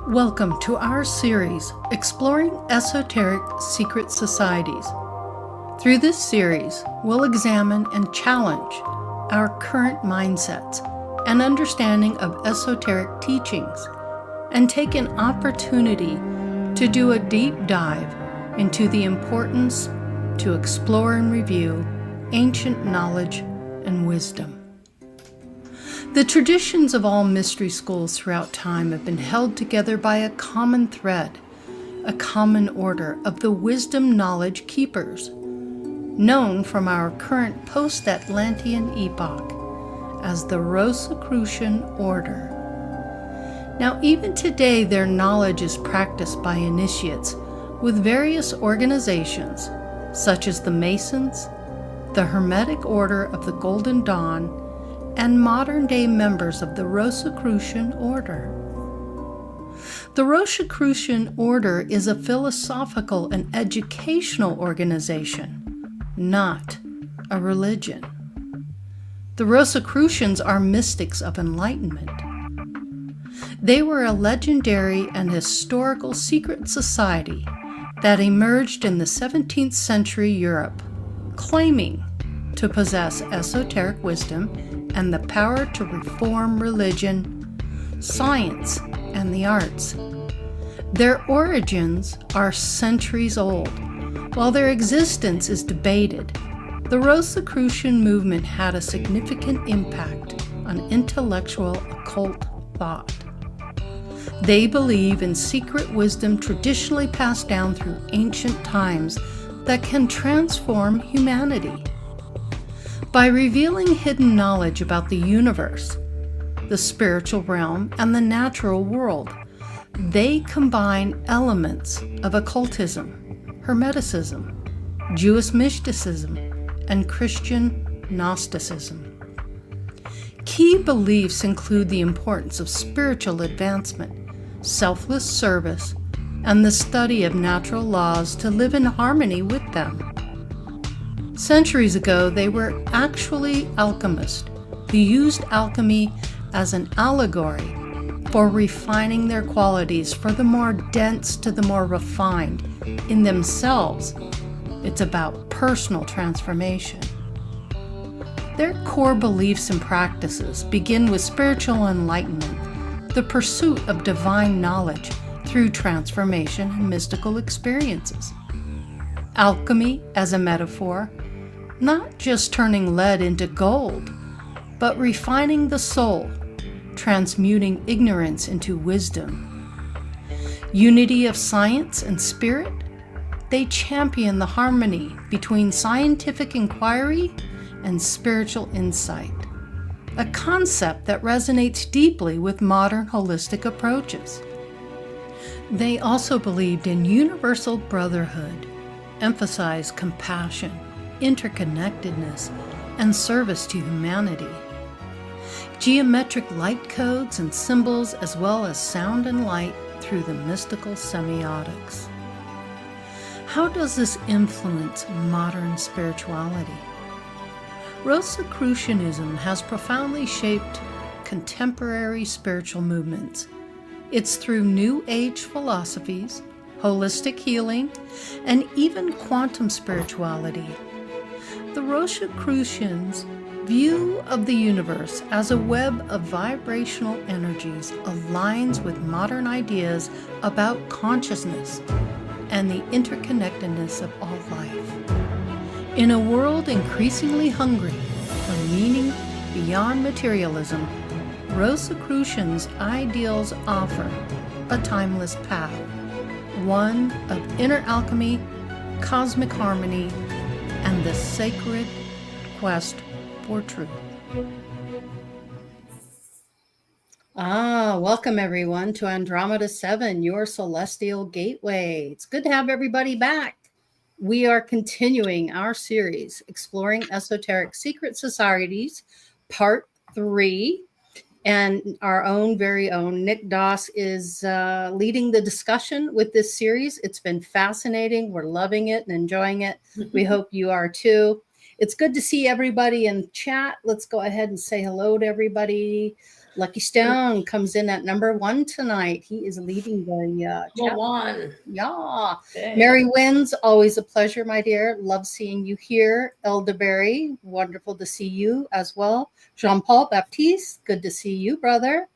Welcome to our series, Exploring Esoteric Secret Societies. Through this series, we'll examine and challenge our current mindsets and understanding of esoteric teachings, and take an opportunity to do a deep dive into the importance to explore and review ancient knowledge and wisdom. The traditions of all mystery schools throughout time have been held together by a common thread, a common order of the wisdom knowledge keepers, known from our current post-Atlantean epoch as the Rosicrucian order. Now, even today, their knowledge is practiced by initiates with various organizations, such as the Masons, the Hermetic Order of the Golden Dawn, and modern-day members of the Rosicrucian order. The Rosicrucian order is a philosophical and educational organization, not a religion. The Rosicrucians are mystics of enlightenment. They were a legendary and historical secret society that emerged in the 17th century Europe, claiming to possess esoteric wisdom and the power to reform religion, science, and the arts. Their origins are centuries old. While their existence is debated, the Rosicrucian movement had a significant impact on intellectual occult thought. They believe in secret wisdom traditionally passed down through ancient times that can transform humanity. By revealing hidden knowledge about the universe, the spiritual realm, and the natural world, they combine elements of occultism, Hermeticism, Jewish mysticism, and Christian Gnosticism. Key beliefs include the importance of spiritual advancement, selfless service, and the study of natural laws to live in harmony with them. Centuries ago, they were actually alchemists who used alchemy as an allegory for refining their qualities for the more dense to the more refined. In themselves, it's about personal transformation. Their core beliefs and practices begin with spiritual enlightenment, the pursuit of divine knowledge through transformation and mystical experiences. Alchemy as a metaphor, not just turning lead into gold, but refining the soul, transmuting ignorance into wisdom. Unity of science and spirit, they champion the harmony between scientific inquiry and spiritual insight, a concept that resonates deeply with modern holistic approaches. They also believed in universal brotherhood, emphasized compassion, interconnectedness, and service to humanity. Geometric light codes and symbols, as well as sound and light through the mystical semiotics. How does this influence modern spirituality? Rosicrucianism has profoundly shaped contemporary spiritual movements. It's through New Age philosophies, holistic healing, and even quantum spirituality. The Rosicrucians' view of the universe as a web of vibrational energies aligns with modern ideas about consciousness and the interconnectedness of all life. In a world increasingly hungry for meaning beyond materialism, Rosicrucians' ideals offer a timeless path, one of inner alchemy, cosmic harmony, and the sacred quest for truth. Welcome everyone to Andromeda 7, your celestial gateway. It's good to have everybody back. We are continuing our series, Exploring Esoteric Secret Societies, Part 3. And our very own Nick Doss is leading the discussion with this series. It's been fascinating. We're loving it and enjoying it. We hope you are too. It's good to see everybody in chat. Let's go ahead and say hello to everybody. Lucky Stone comes in at number 1 tonight. He is leading the chat. One. Yeah. Okay. Mary Wins, always a pleasure, my dear. Love seeing you here. Elderberry, wonderful to see you as well. Jean-Paul Baptiste, good to see you, brother.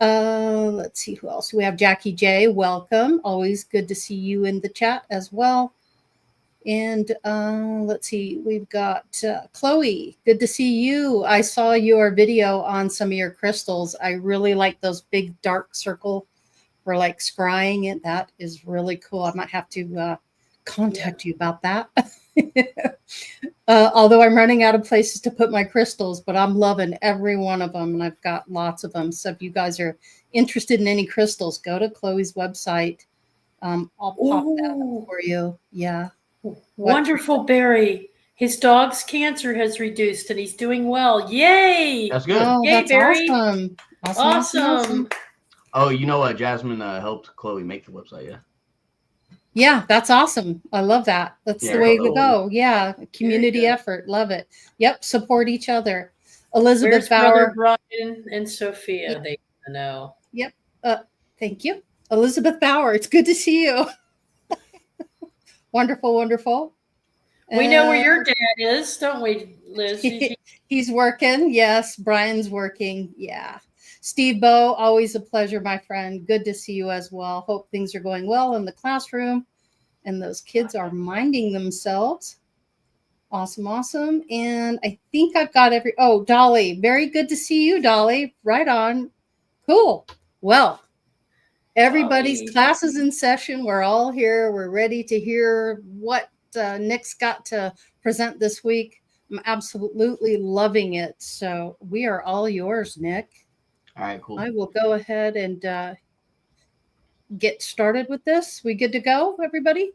Let's see who else. We have Jackie J. Welcome. Always good to see you in the chat as well. And let's see, we've got Chloe. Good to see you. I saw your video on some of your crystals. I really like those big dark circle for like scrying it. That is really cool. I might have to contact you about that. Although I'm running out of places to put my crystals, but I'm loving every one of them, and I've got lots of them. So if you guys are interested in any crystals, go to Chloe's website. I'll pop that up for you. Yeah. Wonderful, Barry. His dog's cancer has reduced and he's doing well. Yay! That's good. Oh, Yay, that's Barry. Awesome. Oh, you know what? Jasmine helped Chloe make the website, yeah? Yeah, that's awesome. I love that. That's the way to go. Yeah, community effort. Love it. Yep, support each other. Elizabeth Bauer. Brother Brian and Sophia, Yeah. they know. Yep. Thank you. Elizabeth Bauer, it's good to see you. Wonderful. We know where your dad is, don't we, Liz? He's working. Yes, Brian's working. Yeah. Steve Bow, always a pleasure, my friend. Good to see you as well. Hope things are going well in the classroom and those kids are minding themselves. Awesome. And I think I've got Dolly. Very good to see you, Dolly. Right on. Cool. Well, everybody's class is in session. We're all here. We're ready to hear what Nick's got to present this week. I'm absolutely loving it. So we are all yours, Nick. All right, cool. I will go ahead and get started with this. We good to go, everybody?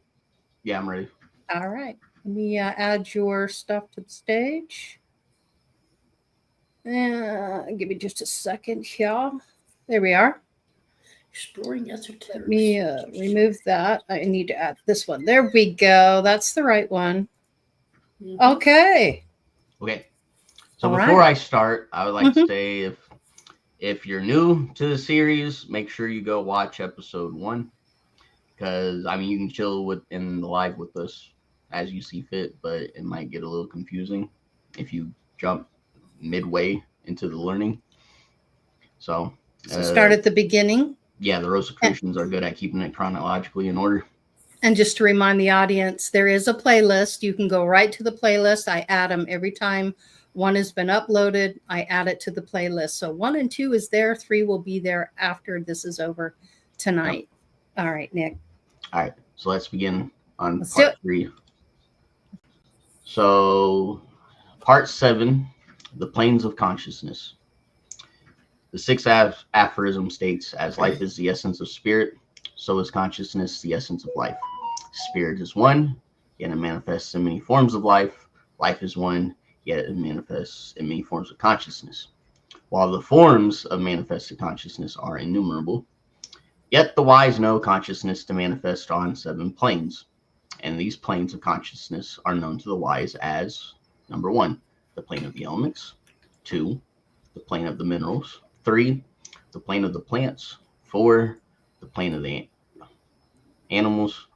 Yeah, I'm ready. All right. Let me add your stuff to the stage. Give me just a second here. There we are. Exploring Esoteric. Let me remove that. I need to add this one. There we go. That's the right one. Mm-hmm. Okay. So before I start, I would like to say if you're new to the series, make sure you go watch episode 1. Because, I mean, you can chill in the live with us as you see fit, but it might get a little confusing if you jump midway into the learning. So start at the beginning. Yeah, the Rosicrucians are good at keeping it chronologically in order. And just to remind the audience, there is a playlist. You can go right to the playlist. I add them every time one has been uploaded. I add it to the playlist. So 1 and 2 is there. 3 will be there after this is over tonight. Yep. All right, Nick. All right. So let's begin on part 3. So part 7, the planes of consciousness. The 6th aphorism states, as life is the essence of spirit, so is consciousness the essence of life. Spirit is one, yet it manifests in many forms of life. Life is one, yet it manifests in many forms of consciousness. While the forms of manifested consciousness are innumerable, yet the wise know consciousness to manifest on 7 planes. And these planes of consciousness are known to the wise as, number 1, the plane of the elements, 2, the plane of the minerals, 3, the plane of the plants, 4, the plane of the animals,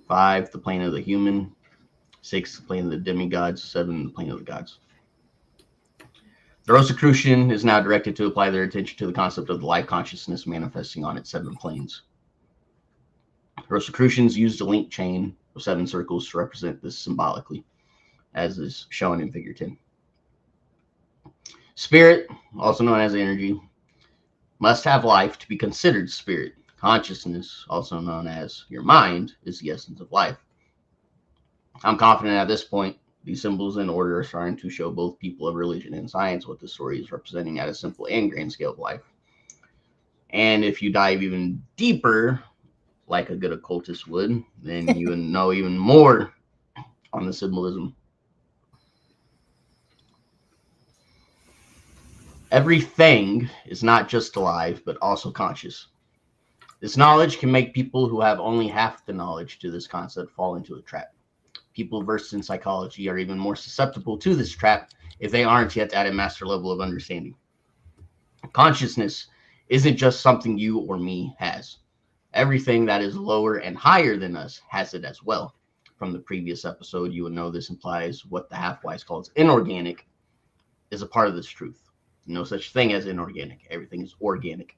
5, the plane of the human, 6, the plane of the demi-gods, 7, the plane of the gods. The Rosicrucian is now directed to apply their attention to the concept of the life consciousness manifesting on its 7 planes. Rosicrucians used a link chain of 7 circles to represent this symbolically, as is shown in figure 10. Spirit, also known as energy, must have life to be considered spirit. Consciousness, also known as your mind, is the essence of life. I'm confident at this point, these symbols in order are starting to show both people of religion and science what the story is representing at a simple and grand scale of life. And if you dive even deeper, like a good occultist would, then you would know even more on the symbolism. Everything is not just alive, but also conscious. This knowledge can make people who have only half the knowledge to this concept fall into a trap. People versed in psychology are even more susceptible to this trap if they aren't yet at a master level of understanding. Consciousness isn't just something you or me has. Everything that is lower and higher than us has it as well. From the previous episode, you would know this implies what the half-wise calls inorganic is a part of this truth. No such thing as inorganic. Everything is organic.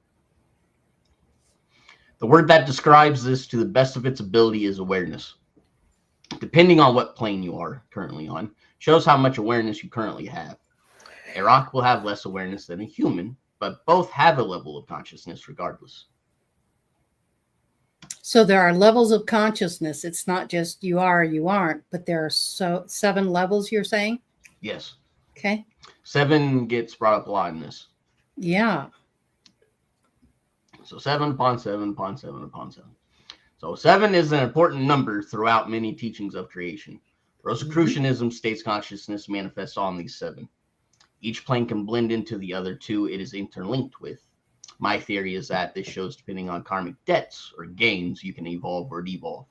The word that describes this to the best of its ability is awareness. Depending on what plane you are currently on, shows how much awareness you currently have. A rock will have less awareness than a human, but both have a level of consciousness regardless. So there are levels of consciousness. It's not just you are or you aren't, but there are 7 levels, you're saying? Yes. Okay. 7 gets brought up a lot in this. Yeah. So 7 upon 7 upon 7 upon 7. So 7 is an important number throughout many teachings of creation. Rosicrucianism states consciousness manifests on these 7. Each plane can blend into the other 2 it is interlinked with. My theory is that this shows depending on karmic debts or gains, you can evolve or devolve.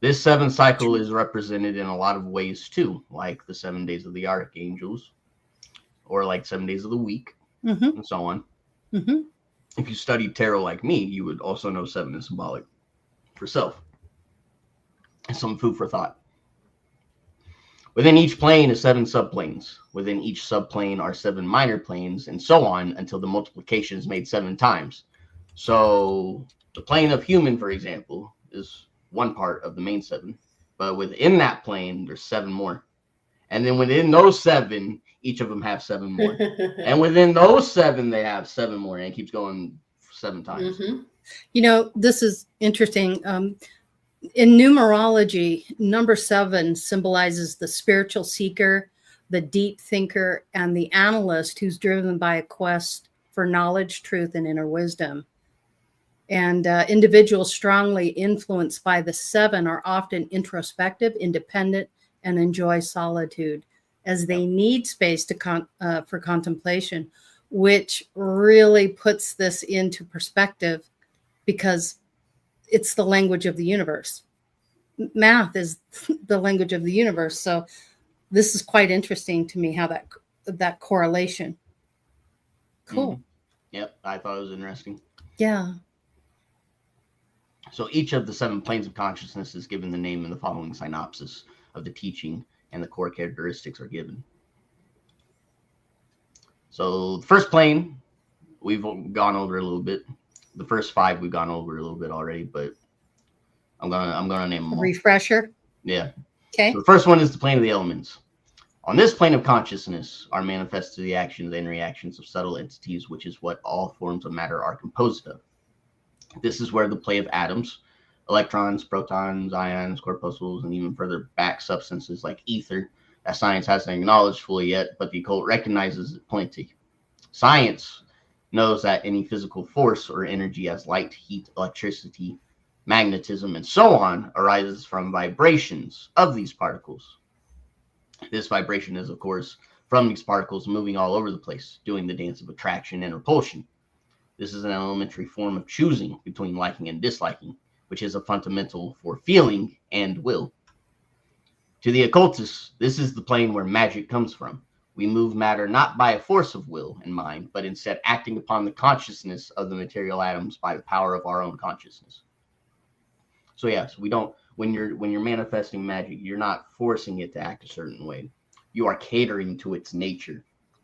This 7 cycle is represented in a lot of ways too, like the 7 days of the archangels, or like 7 days of the week, and so on. If you studied tarot like me, you would also know 7 is symbolic for self. And some food for thought. Within each plane is 7 subplanes. Within each subplane are 7 minor planes, and so on until the multiplication is made 7 times. So the plane of human, for example, is one part of the main 7. But within that plane, there's 7 more. And then within those 7, each of them have 7 more. And within those 7, they have 7 more. And it keeps going 7 times. You know, this is interesting. In numerology, number 7 symbolizes the spiritual seeker, the deep thinker, and the analyst who's driven by a quest for knowledge, truth, and inner wisdom. And individuals strongly influenced by the 7 are often introspective, independent, and enjoy solitude as they need space to for contemplation, which really puts this into perspective because it's the language of the universe. Math is the language of the universe. So this is quite interesting to me, how that correlation. Cool. Yep, I thought it was interesting. Yeah. So each of the 7 planes of consciousness is given the name in the following synopsis of the teaching, and the core characteristics are given. So the first plane, we've gone over a little bit. The first 5 we've gone over a little bit already, but I'm gonna name them all. Refresher. Yeah. Okay. So the first one is the plane of the elements. On this plane of consciousness are manifested the actions and reactions of subtle entities, which is what all forms of matter are composed of. This is where the play of atoms, electrons, protons, ions, corpuscles, and even further back substances like ether that science hasn't acknowledged fully yet, but the occult recognizes it plenty. Science knows that any physical force or energy as light, heat, electricity, magnetism, and so on arises from vibrations of these particles. This vibration is, of course, from these particles moving all over the place, doing the dance of attraction and repulsion. This is an elementary form of choosing between liking and disliking, which is a fundamental for feeling and will. To the occultists, this is the plane where magic comes from. We move matter not by a force of will and mind, but instead acting upon the consciousness of the material atoms by the power of our own consciousness. So yes, we don't. When you're manifesting magic, you're not forcing it to act a certain way. You are catering to its nature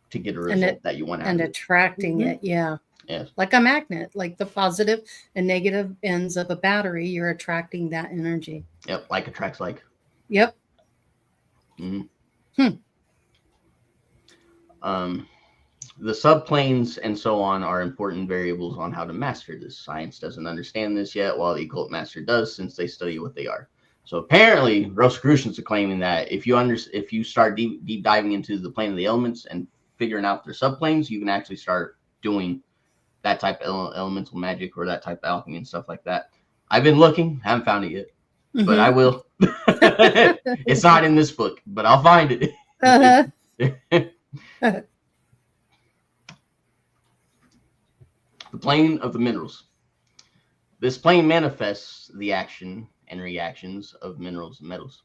to get a result that you want out of it. And attracting it, yeah. Yes. Like a magnet, like the positive and negative ends of a battery, you're attracting that energy. Yep, like attracts like. Yep. The subplanes and so on are important variables on how to master this. Science doesn't understand this yet, while the occult master does, since they study what they are. So apparently, Rosicrucians are claiming that if you start deep diving into the plane of the elements and figuring out their subplanes, you can actually start doing that type of elemental magic or that type of alchemy and stuff like that. I've been looking, haven't found it yet, but I will. It's not in this book, but I'll find it. The plane of the minerals. This plane manifests the action and reactions of minerals and metals.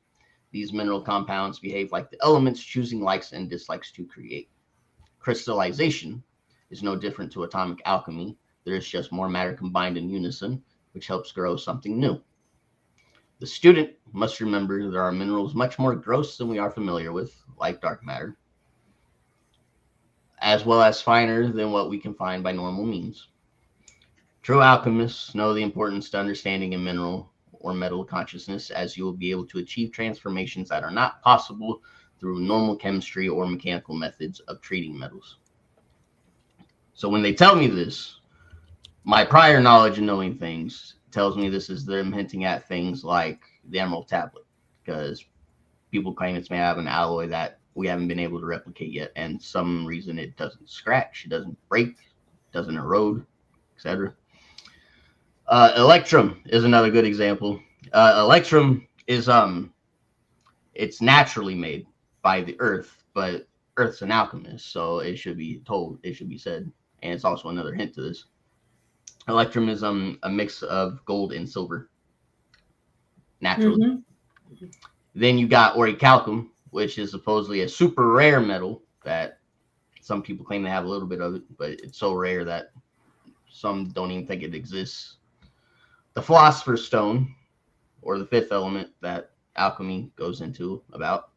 These mineral compounds behave like the elements, choosing likes and dislikes to create. Crystallization is no different to atomic alchemy. There is just more matter combined in unison, which helps grow something new. The student must remember there are minerals much more gross than we are familiar with, like dark matter, as well as finer than what we can find by normal means. True alchemists know the importance to understanding a mineral or metal consciousness, as you will be able to achieve transformations that are not possible through normal chemistry or mechanical methods of treating metals. So when they tell me this, my prior knowledge of knowing things tells me this is them hinting at things like the emerald tablet, because people claim it's made out of an alloy that we haven't been able to replicate yet, and some reason it doesn't scratch, it doesn't break, doesn't erode, etc. Electrum is another good example. Electrum is it's naturally made by the earth, but Earth's an alchemist, so it should be told, it should be said, and it's also another hint to this. Electrum is a mix of gold and silver, naturally. Mm-hmm. Then you got orichalcum, which is supposedly a super rare metal that some people claim they have a little bit of it, but it's so rare that some don't even think it exists. The philosopher's stone, or the fifth element that alchemy goes into about,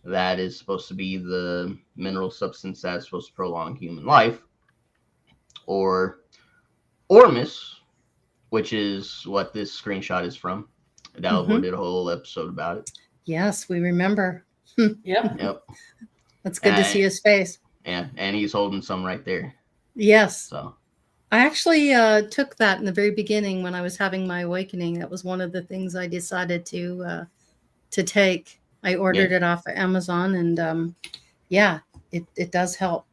that is supposed to be the mineral substance that's supposed to prolong human life. Or Ormus, which is what this screenshot is from. Dalibor did a whole episode about it. Yes, we remember. Yep. That's good to see his face. Yeah, and he's holding some right there. Yes. So I actually took that in the very beginning when I was having my awakening. That was one of the things I decided to take. I ordered it off of Amazon, and it does help.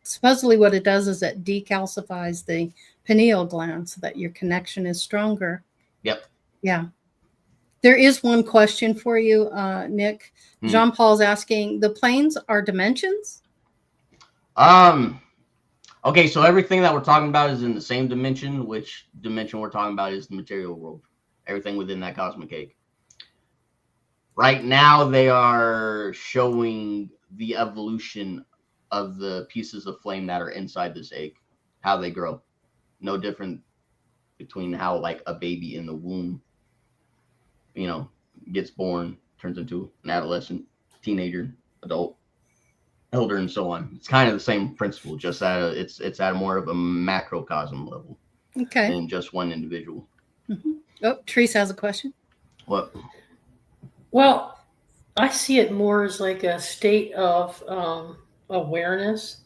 Supposedly what it does is it decalcifies the pineal gland so that your connection is stronger. Yep. Yeah. There is one question for you, Nick. Jean Paul's asking, the planes are dimensions? Okay, so everything that we're talking about is in the same dimension. Which dimension we're talking about is the material world. Everything within that cosmic egg. Right now, they are showing the evolution of the pieces of flame that are inside this egg, how they grow. No different between how, like, a baby in the womb, gets born, turns into an adolescent, teenager, adult, elder, and so on. It's kind of the same principle, just at it's at more of a macrocosm level. Okay. Than just one individual. Mm-hmm. Oh, Teresa has a question. What? Well, I see it more as like a state of awareness.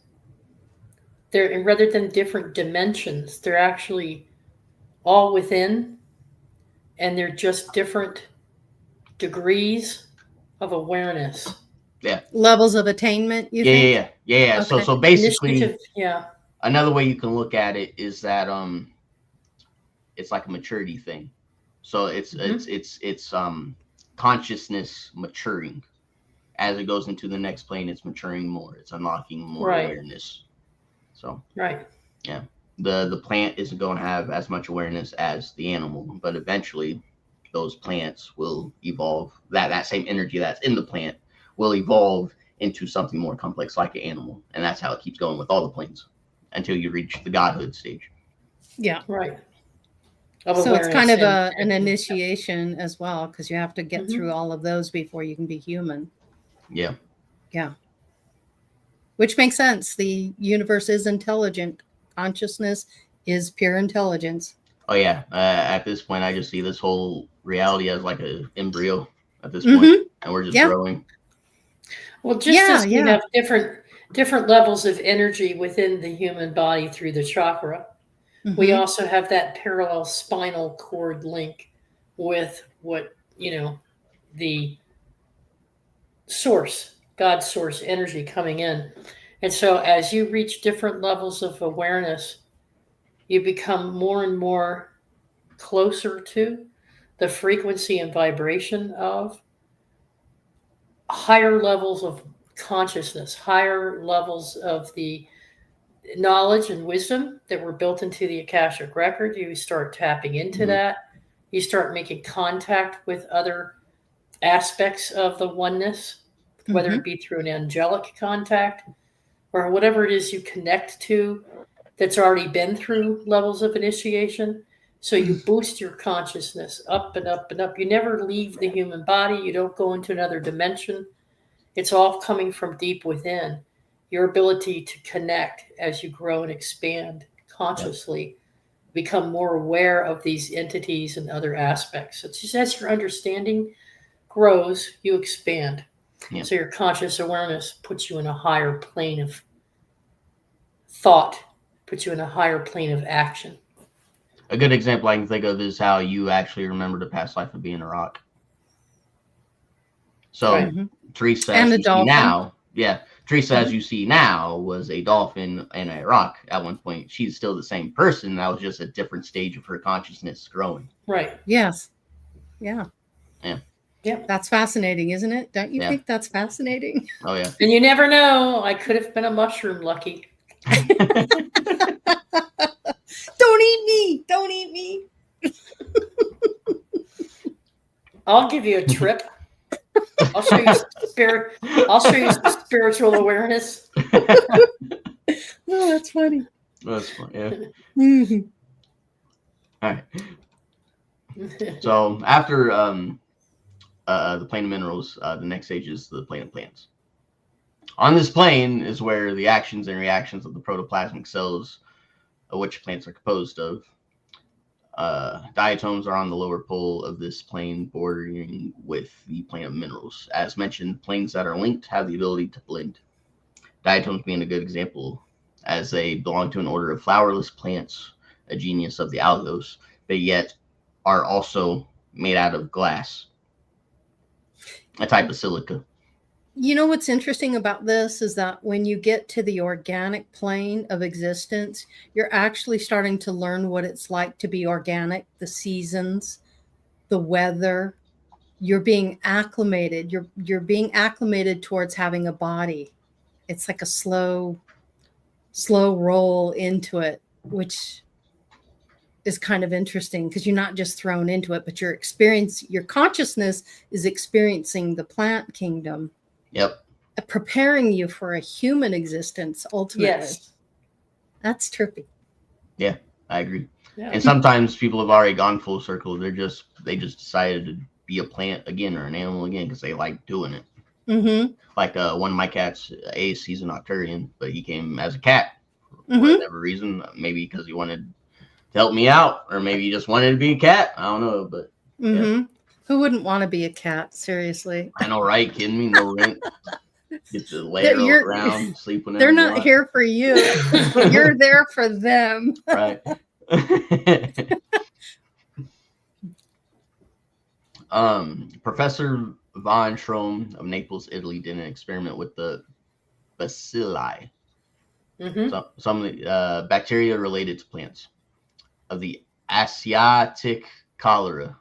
They're, rather than different dimensions, they're actually all within, and they're just different degrees of awareness. Yeah. Levels of attainment, you think? Yeah. Okay. So basically, yeah. Another way you can look at it is that it's like a maturity thing. So it's consciousness maturing. As it goes into the next plane, it's maturing more. It's unlocking more awareness. So yeah, the plant isn't going to have as much awareness as the animal, but eventually those plants will evolve. That same energy that's in the plant will evolve into something more complex like an animal, and that's how it keeps going with all the planes until you reach the godhood stage. Yeah. Right. So it's kind of an initiation as well, because you have to get through all of those before you can be human. Yeah. Yeah. Which makes sense. The universe is intelligent. Consciousness is pure intelligence. Oh, yeah. At this point, I just see this whole reality as like an embryo at this point, and we're just growing. Well, just as we have different levels of energy within the human body through the chakra, we also have that parallel spinal cord link with what, the source, God's source energy coming in. And so as you reach different levels of awareness, you become more and more closer to the frequency and vibration of higher levels of consciousness, higher levels of the knowledge and wisdom that were built into the Akashic record. You start tapping into that. You start making contact with other aspects of the oneness, whether it be through an angelic contact or whatever it is you connect to that's already been through levels of initiation. So you boost your consciousness up and up and up. You never leave the human body. You don't go into another dimension. It's all coming from deep within. Your ability to connect as you grow and expand consciously, become more aware of these entities and other aspects. It's just as your understanding grows, you expand. Yeah. So your conscious awareness puts you in a higher plane of thought, puts you in a higher plane of action. A good example I can think of is how you actually remembered a past life of being a rock. So Teresa, as you see now, Teresa, as you see now, was a dolphin and a rock at one point. She's still the same person. That was just a different stage of her consciousness growing. Right. Yes. Yeah. Yeah. Yeah. That's fascinating, isn't it? Don't you think that's fascinating? Oh, yeah. And you never know. I could have been a mushroom, Lucky. Don't eat me. Don't eat me. I'll give you a trip. I'll show you some spiritual awareness. Oh, that's funny. That's fun, yeah. All right. So after the plane of minerals, the next stage is the plane of plants. On this plane is where the actions and reactions of the protoplasmic cells, which plants are composed of. Diatoms are on the lower pole of this plane, bordering with the plane of minerals. As mentioned, planes that are linked have the ability to blend. Diatoms being a good example, as they belong to an order of flowerless plants, a genus of the algos, but yet are also made out of glass, a type of silica. You know what's interesting about this is that when you get to the organic plane of existence, you're actually starting to learn what it's like to be organic, the seasons, the weather. You're being acclimated. You're being acclimated towards having a body. It's like a slow roll into it, which is kind of interesting because you're not just thrown into it, but your consciousness is experiencing the plant kingdom. Yep. Preparing you for a human existence, ultimately. Yes. That's trippy. Yeah, I agree. Yeah. And sometimes people have already gone full circle. They just decided to be a plant again or an animal again because they like doing it. Mm-hmm. Like one of my cats, Ace, he's an Octurian, but he came as a cat for whatever reason. Maybe because he wanted to help me out, or maybe he just wanted to be a cat. I don't know, but yeah. Who wouldn't want to be a cat? Seriously. I know, right? Kidding me? No rent. Get to lay around, sleep whenever they're you not want. Here for you. You're there for them. Right. Professor von Strom of Naples, Italy, did an experiment with the bacilli, some of the bacteria related to plants, of the Asiatic cholera.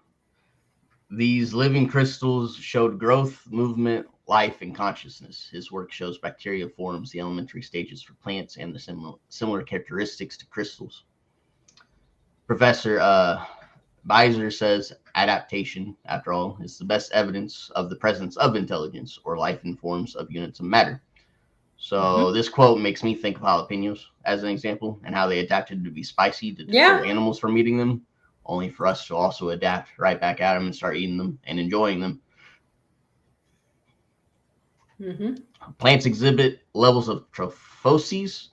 These living crystals showed growth, movement, life, and consciousness. His work shows bacteria forms the elementary stages for plants and the similar characteristics to crystals. Professor Beiser says adaptation, after all, is the best evidence of the presence of intelligence or life in forms of units of matter. So this quote makes me think of jalapenos as an example, and how they adapted to be spicy to deter animals from eating them, only for us to also adapt right back at them and start eating them and enjoying them. Plants exhibit levels of trophoses,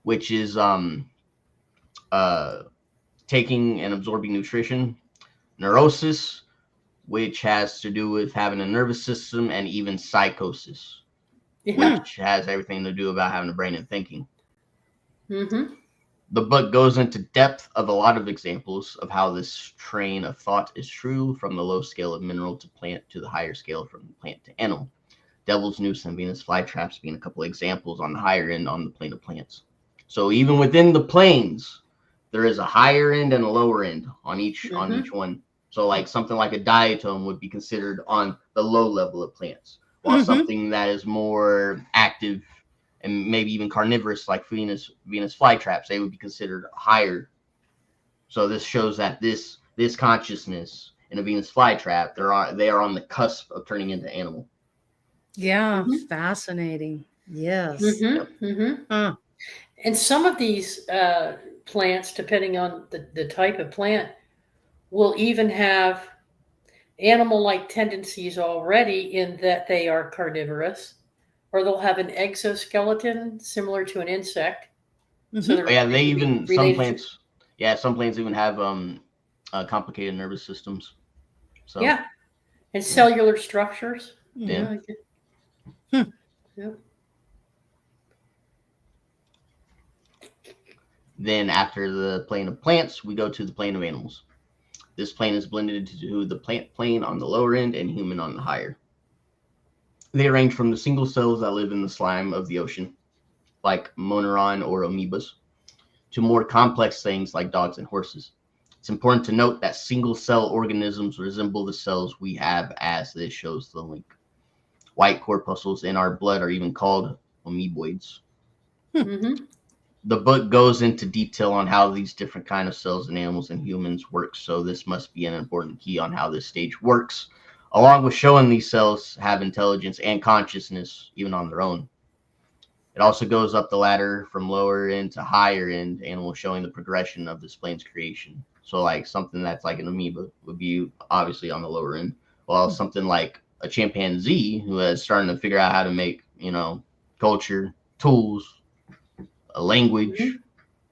which is taking and absorbing nutrition. Neurosis, which has to do with having a nervous system, and even psychosis, which has everything to do about having a brain and thinking. The book goes into depth of a lot of examples of how this train of thought is true, from the low scale of mineral to plant to the higher scale from plant to animal. Devil's Noose and Venus flytraps being a couple of examples on the higher end on the plane of plants. So even within the planes, there is a higher end and a lower end on each one. So like something like a diatom would be considered on the low level of plants, while something that is more active and maybe even carnivorous, like Venus flytraps, they would be considered higher. So this shows that this consciousness in a Venus flytrap. They are on the cusp of turning into animal. Yeah, fascinating. Yes. And some of these plants, depending on the type of plant, will even have animal-like tendencies already in that they are carnivorous, or they'll have an exoskeleton similar to an insect. So some plants even have complicated nervous systems. So yeah, and cellular structures. Yeah. Then after the plane of plants, we go to the plane of animals. This plane is blended into the plant plane on the lower end and human on the higher. They range from the single cells that live in the slime of the ocean, like moneron or amoebas, to more complex things like dogs and horses. It's important to note that single cell organisms resemble the cells we have, as this shows the link. White corpuscles in our blood are even called amoeboids. The book goes into detail on how these different kind of cells in animals and humans work, so this must be an important key on how this stage works, along with showing these cells have intelligence and consciousness even on their own. It also goes up the ladder from lower end to higher end animals, showing the progression of this plane's creation. So like something that's like an amoeba would be obviously on the lower end, while something like a chimpanzee who is starting to figure out how to make, culture, tools, a language,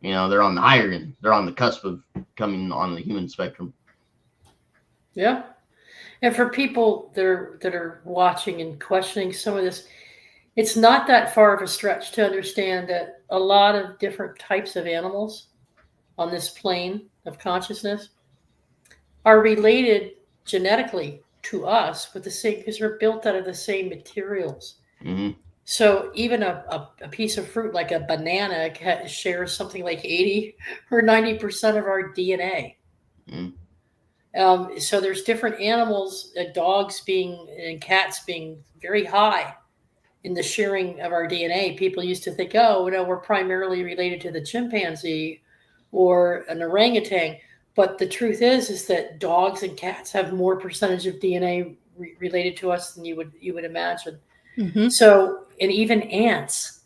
they're on the higher end. They're on the cusp of coming on the human spectrum. Yeah. And for people that are watching and questioning some of this, it's not that far of a stretch to understand that a lot of different types of animals on this plane of consciousness are related genetically to us with the same, because they're built out of the same materials. So even a piece of fruit like a banana shares something like 80 or 90% of our DNA. So there's different animals, dogs and cats being very high in the sharing of our DNA. People used to think, we're primarily related to the chimpanzee or an orangutan. But the truth is that dogs and cats have more percentage of DNA related to us than you would imagine. So, and even ants,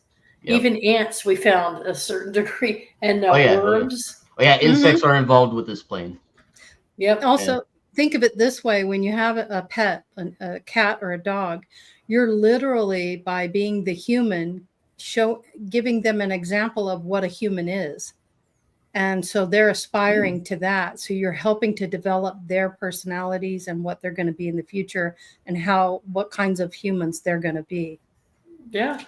we found a certain degree, and worms. Insects are involved with this plane. Also, think of it this way: when you have a pet, a cat or a dog, you're literally, by being the human, giving them an example of what a human is. And so they're aspiring to that. So you're helping to develop their personalities and what they're going to be in the future, and what kinds of humans they're going to be. Yeah.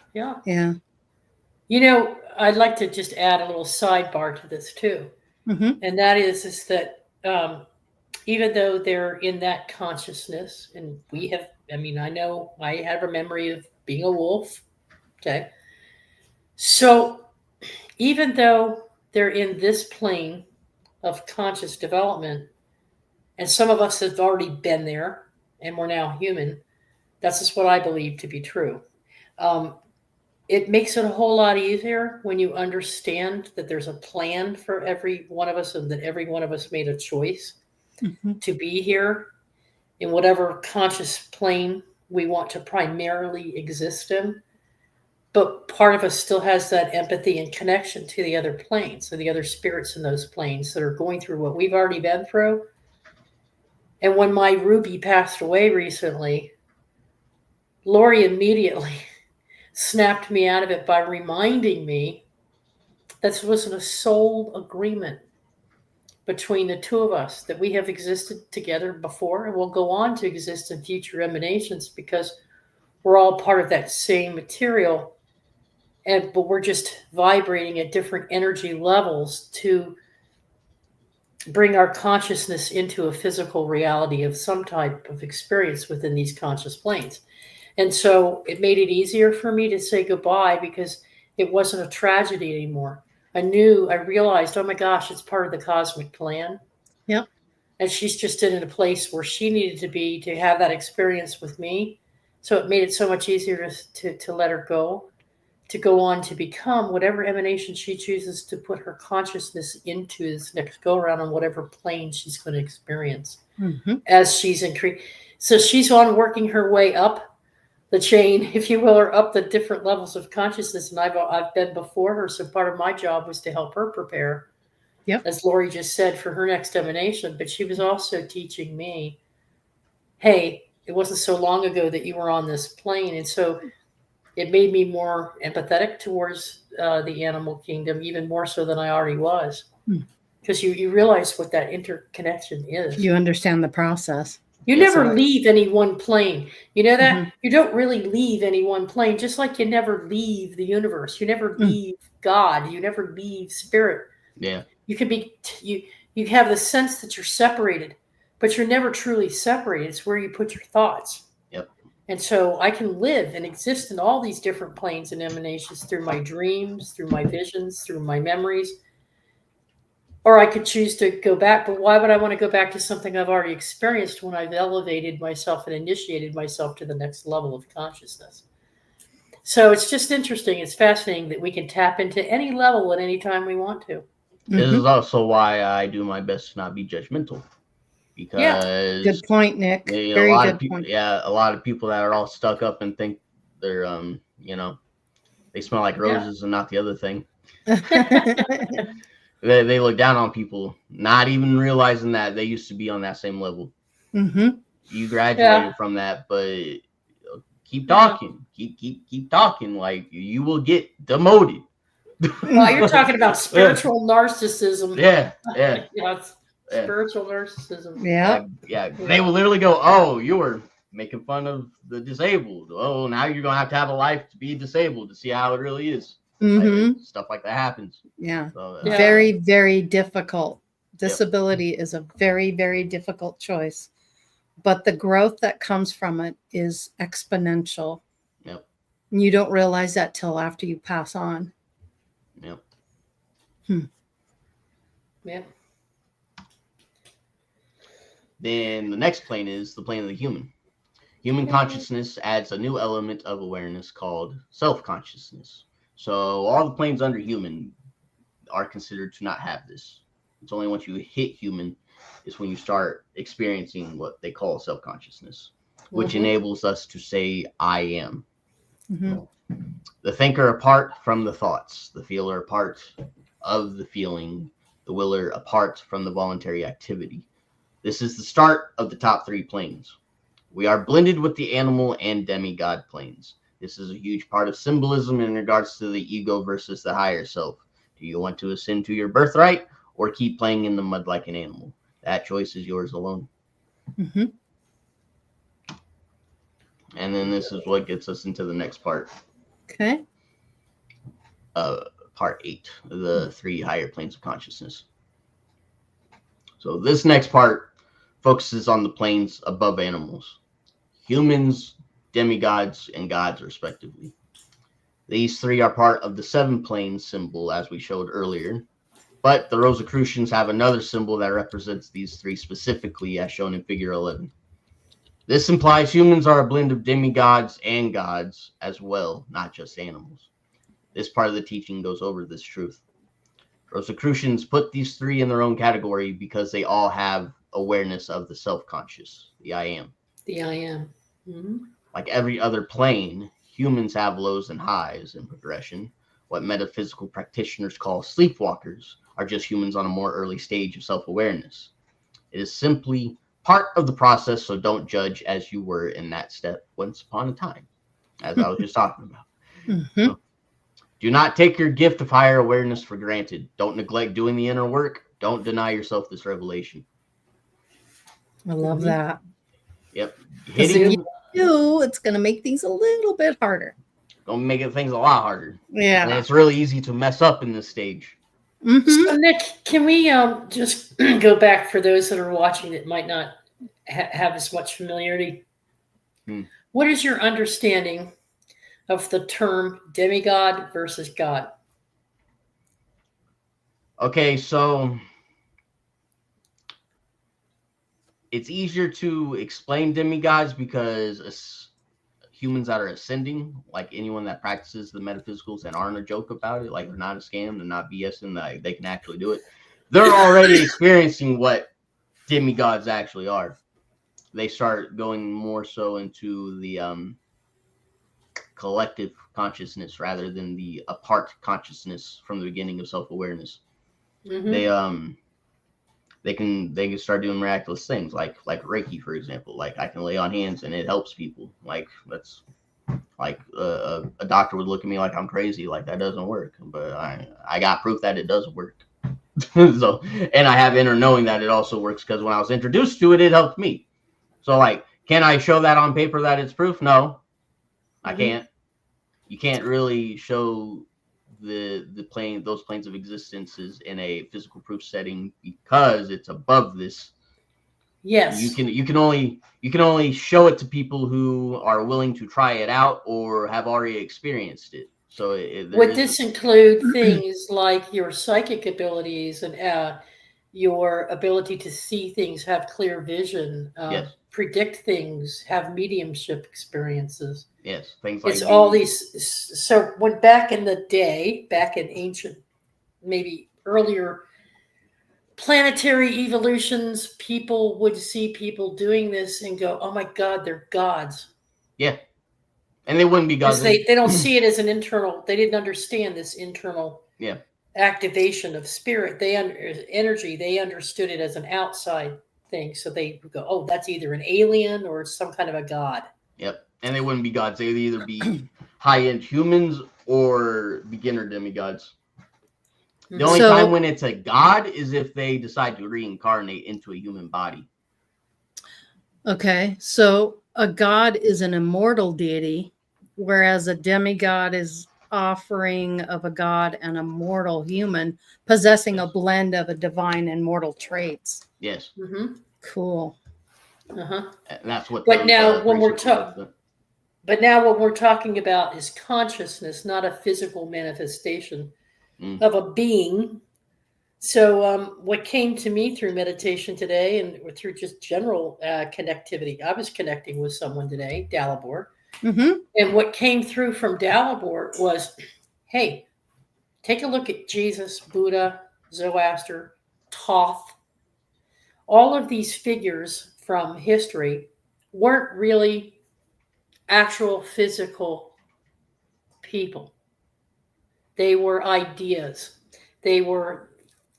I'd like to just add a little sidebar to this too. And that is that even though they're in that consciousness, and I know I have a memory of being a wolf. Okay. So even though they're in this plane of conscious development, and some of us have already been there and we're now human, that's just what I believe to be true. It makes it a whole lot easier when you understand that there's a plan for every one of us, and that every one of us made a choice to be here in whatever conscious plane we want to primarily exist in. But part of us still has that empathy and connection to the other planes, so the other spirits in those planes that are going through what we've already been through. And when my Ruby passed away recently, Laurie immediately snapped me out of it by reminding me that this wasn't a soul agreement between the two of us, that we have existed together before and will go on to exist in future emanations, because we're all part of that same material. But we're just vibrating at different energy levels to bring our consciousness into a physical reality of some type of experience within these conscious planes. And so it made it easier for me to say goodbye, because it wasn't a tragedy anymore. I realized, oh my gosh, it's part of the cosmic plan. Yep. And she's just in a place where she needed to be to have that experience with me. So it made it so much easier to let her go. to go on to become whatever emanation she chooses to put her consciousness into this next go around on whatever plane she's going to experience as she's increased. So she's on working her way up the chain, if you will, or up the different levels of consciousness. And I've been before her. So part of my job was to help her prepare, as Laurie just said, for her next emanation. But she was also teaching me, hey, it wasn't so long ago that you were on this plane. And so it made me more empathetic towards the animal kingdom, even more so than I already was. Because you realize what that interconnection is. You understand the process. You never leave any one plane. You know that? You don't really leave any one plane, just like you never leave the universe. You never leave God. You never leave spirit. Yeah. You can be, you have the sense that you're separated, but you're never truly separated. It's where you put your thoughts. Yep. And so I can live and exist in all these different planes and emanations through my dreams, through my visions, through my memories. Or I could choose to go back, but why would I want to go back to something I've already experienced when I've elevated myself and initiated myself to the next level of consciousness? So it's just interesting. It's fascinating that we can tap into any level at any time we want to. This is also why I do my best to not be judgmental. Because good point, Nick. Very good point. Yeah, a lot of people that are all stuck up and think they're they smell like roses and not the other thing. They look down on people, not even realizing that they used to be on that same level. You graduated from that, but keep talking, keep talking. Like you will get demoted. Well, you're talking about spiritual narcissism. Yeah. Spiritual narcissism. Yeah. They will literally go, "Oh, you were making fun of the disabled. Oh, now you're gonna have to have a life to be disabled to see how it really is." Like, stuff like that happens. So, very, very difficult. Disability is a very, very difficult choice, but the growth that comes from it is exponential. And you don't realize that till after you pass on. Then the next plane is the plane of the human. Human consciousness adds a new element of awareness called self-consciousness. So all the planes under human are considered to not have this. It's only once you hit human is when you start experiencing what they call self-consciousness, which enables us to say, I am. The thinker apart from the thoughts, the feeler apart of the feeling, the willer apart from the voluntary activity. This is the start of the top three planes. We are blended with the animal and demigod planes. This is a huge part of symbolism in regards to the ego versus the higher self. Do you want to ascend to your birthright or keep playing in the mud like an animal? That choice is yours alone. And then this is what gets us into the next part. Okay. Part 8, the three higher planes of consciousness. So this next part focuses on the planes above animals. Humans, demigods, and gods, respectively. These three are part of the 7 planes symbol, as we showed earlier. But the Rosicrucians have another symbol that represents these three specifically, as shown in Figure 11. This implies humans are a blend of demigods and gods as well, not just animals. This part of the teaching goes over this truth. Rosicrucians put these three in their own category because they all have awareness of the self-conscious, the I am. The I am. Like every other plane, humans have lows and highs in progression. What metaphysical practitioners call sleepwalkers are just humans on a more early stage of self-awareness. It is simply part of the process, so don't judge as you were in that step once upon a time, as I was just talking about. So, do not take your gift of higher awareness for granted. Don't neglect doing the inner work. Don't deny yourself this revelation. I love that. Yep. Hitting you do, it's going to make things a little bit harder. Gonna make things a lot harder. Yeah. And it's really easy to mess up in this stage. So Nick, can we just go back for those that are watching that might not have as much familiarity? What is your understanding of the term demigod versus God? Okay, so it's easier to explain demigods because humans that are ascending, like anyone that practices the metaphysicals and aren't a joke about it, like they're not a scam, they're not BSing, like they can actually do it. They're already experiencing what demigods actually are. They start going more so into the collective consciousness rather than the apart consciousness from the beginning of self-awareness. Mm-hmm. They can start doing miraculous things like Reiki, for example. Like I can lay on hands and it helps people. Like that's like a doctor would look at me like I'm crazy, like that doesn't work. But I got proof that it does work. So, and I have inner knowing that it also works because when I was introduced to it, it helped me. So like, can I show that on paper that it's proof? No, I can't. You can't really show those planes of existences in a physical proof setting because it's above this. Yes. You can only show it to people who are willing to try it out or have already experienced it. So would this include things like your psychic abilities and your ability to see things, have clear vision, yes. predict things, have mediumship experiences? Yes, things like it's all these. So when back in the day, back in ancient, maybe earlier planetary evolutions, people would see people doing this and go, "Oh my God, they're gods." Yeah. And they wouldn't be gods. They don't see it as an internal. They didn't understand this internal activation of spirit. Energy. They understood it as an outside thing. So they would go, "Oh, that's either an alien or some kind of a god." Yep. And they wouldn't be gods. They would either be high-end humans or beginner demigods. The only time when it's a god is if they decide to reincarnate into a human body. Okay, so a god is an immortal deity, whereas a demigod is offering of a god and a mortal human possessing a blend of a divine and mortal traits. Yes. Mm-hmm. Cool. Uh-huh. And that's what. But now when we're talking. But now what we're talking about is consciousness, not a physical manifestation of a being. So what came to me through meditation today and through just general connectivity, I was connecting with someone today, Dalibor. Mm-hmm. And what came through from Dalibor was, hey, take a look at Jesus, Buddha, Zoroaster, Thoth. All of these figures from history weren't really actual physical people. They were ideas. They were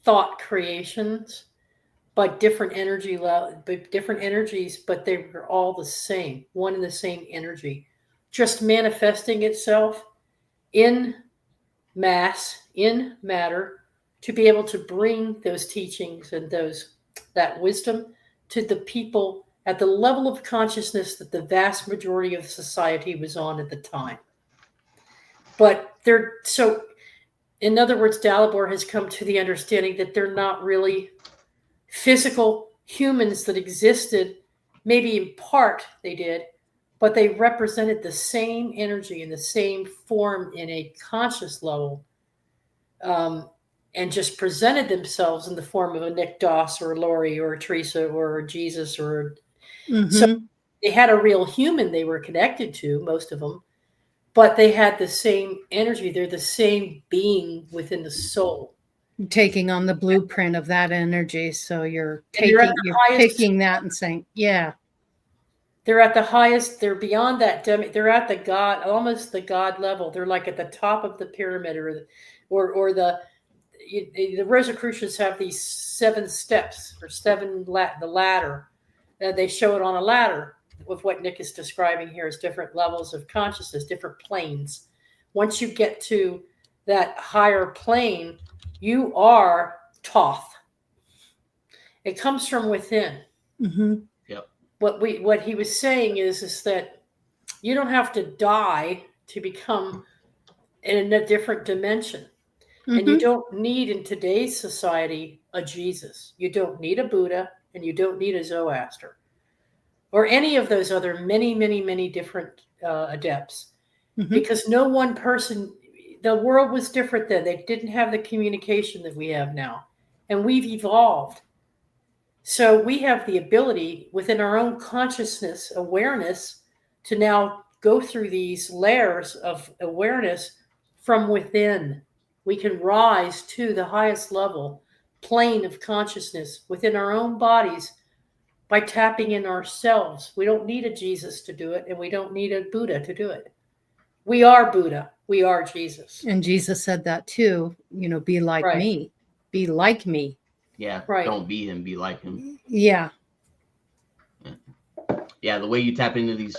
thought creations, but different energies, but they were all the same, one and the same energy, just manifesting itself in mass, in matter, to be able to bring those teachings and that wisdom to the people at the level of consciousness that the vast majority of society was on at the time. But in other words, Dalibor has come to the understanding that they're not really physical humans that existed. Maybe in part they did, but they represented the same energy and the same form in a conscious level, and just presented themselves in the form of a Nick Doss or a Laurie or a Teresa or a Jesus or. So they had a real human they were connected to, most of them, but they had the same energy. They're the same being within the soul. Taking on the blueprint of that energy. So you're picking that and saying, yeah. They're at the highest, they're beyond that. They're at the God, almost the God level. They're like at the top of the pyramid or the Rosicrucians have these 7 steps or the ladder. They show it on a ladder with what Nick is describing here as different levels of consciousness, different planes. Once you get to that higher plane, you are Thoth. It comes from within. Mm-hmm. Yep. What he was saying is that you don't have to die to become in a different dimension. Mm-hmm. And you don't need in today's society a Jesus. You don't need a Buddha, and you don't need a Zoroaster or any of those other many, many, many different adepts, because no one person, the world was different then. They didn't have the communication that we have now, and we've evolved. So we have the ability within our own consciousness, awareness, to now go through these layers of awareness from within. We can rise to the highest level plane of consciousness within our own bodies by tapping in ourselves. We don't need a Jesus to do it, and we don't need a Buddha to do it. We are Buddha. We are Jesus. And Jesus said that too, be like me. Be like me. Yeah. Right. Don't be him, be like him. Yeah. Yeah, the way you tap into these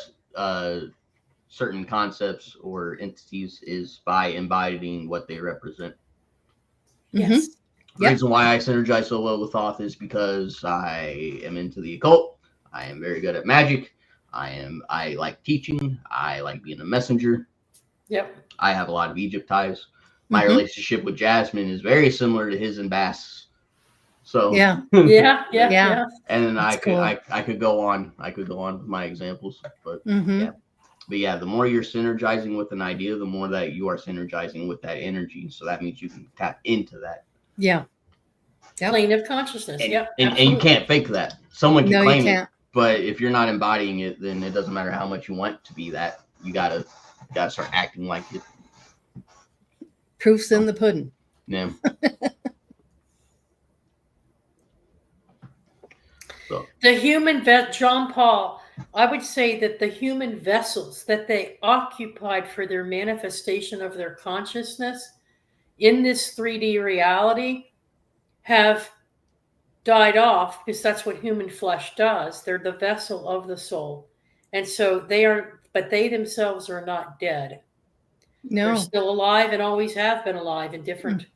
certain concepts or entities is by embodying what they represent. Yes. The reason why I synergize so well with Thoth is because I am into the occult. I am very good at magic. I like teaching. I like being a messenger. Yep. I have a lot of Egypt ties. My relationship with Jasmine is very similar to his and Bass. So yeah. And then I could go on. I could go on with my examples, but yeah, the more you're synergizing with an idea, the more that you are synergizing with that energy. So that means you can tap into that. Yeah. Plane of consciousness. And you can't fake that. Someone can claim it, but if you're not embodying it, then it doesn't matter how much you want to be that. You gotta start acting like it. Proof's in the pudding. Yeah. So. The human John Paul, I would say that the human vessels that they occupied for their manifestation of their consciousness in this 3D reality have died off, because that's what human flesh does. They're the vessel of the soul. And so they themselves are not dead. No. They're still alive and always have been alive in different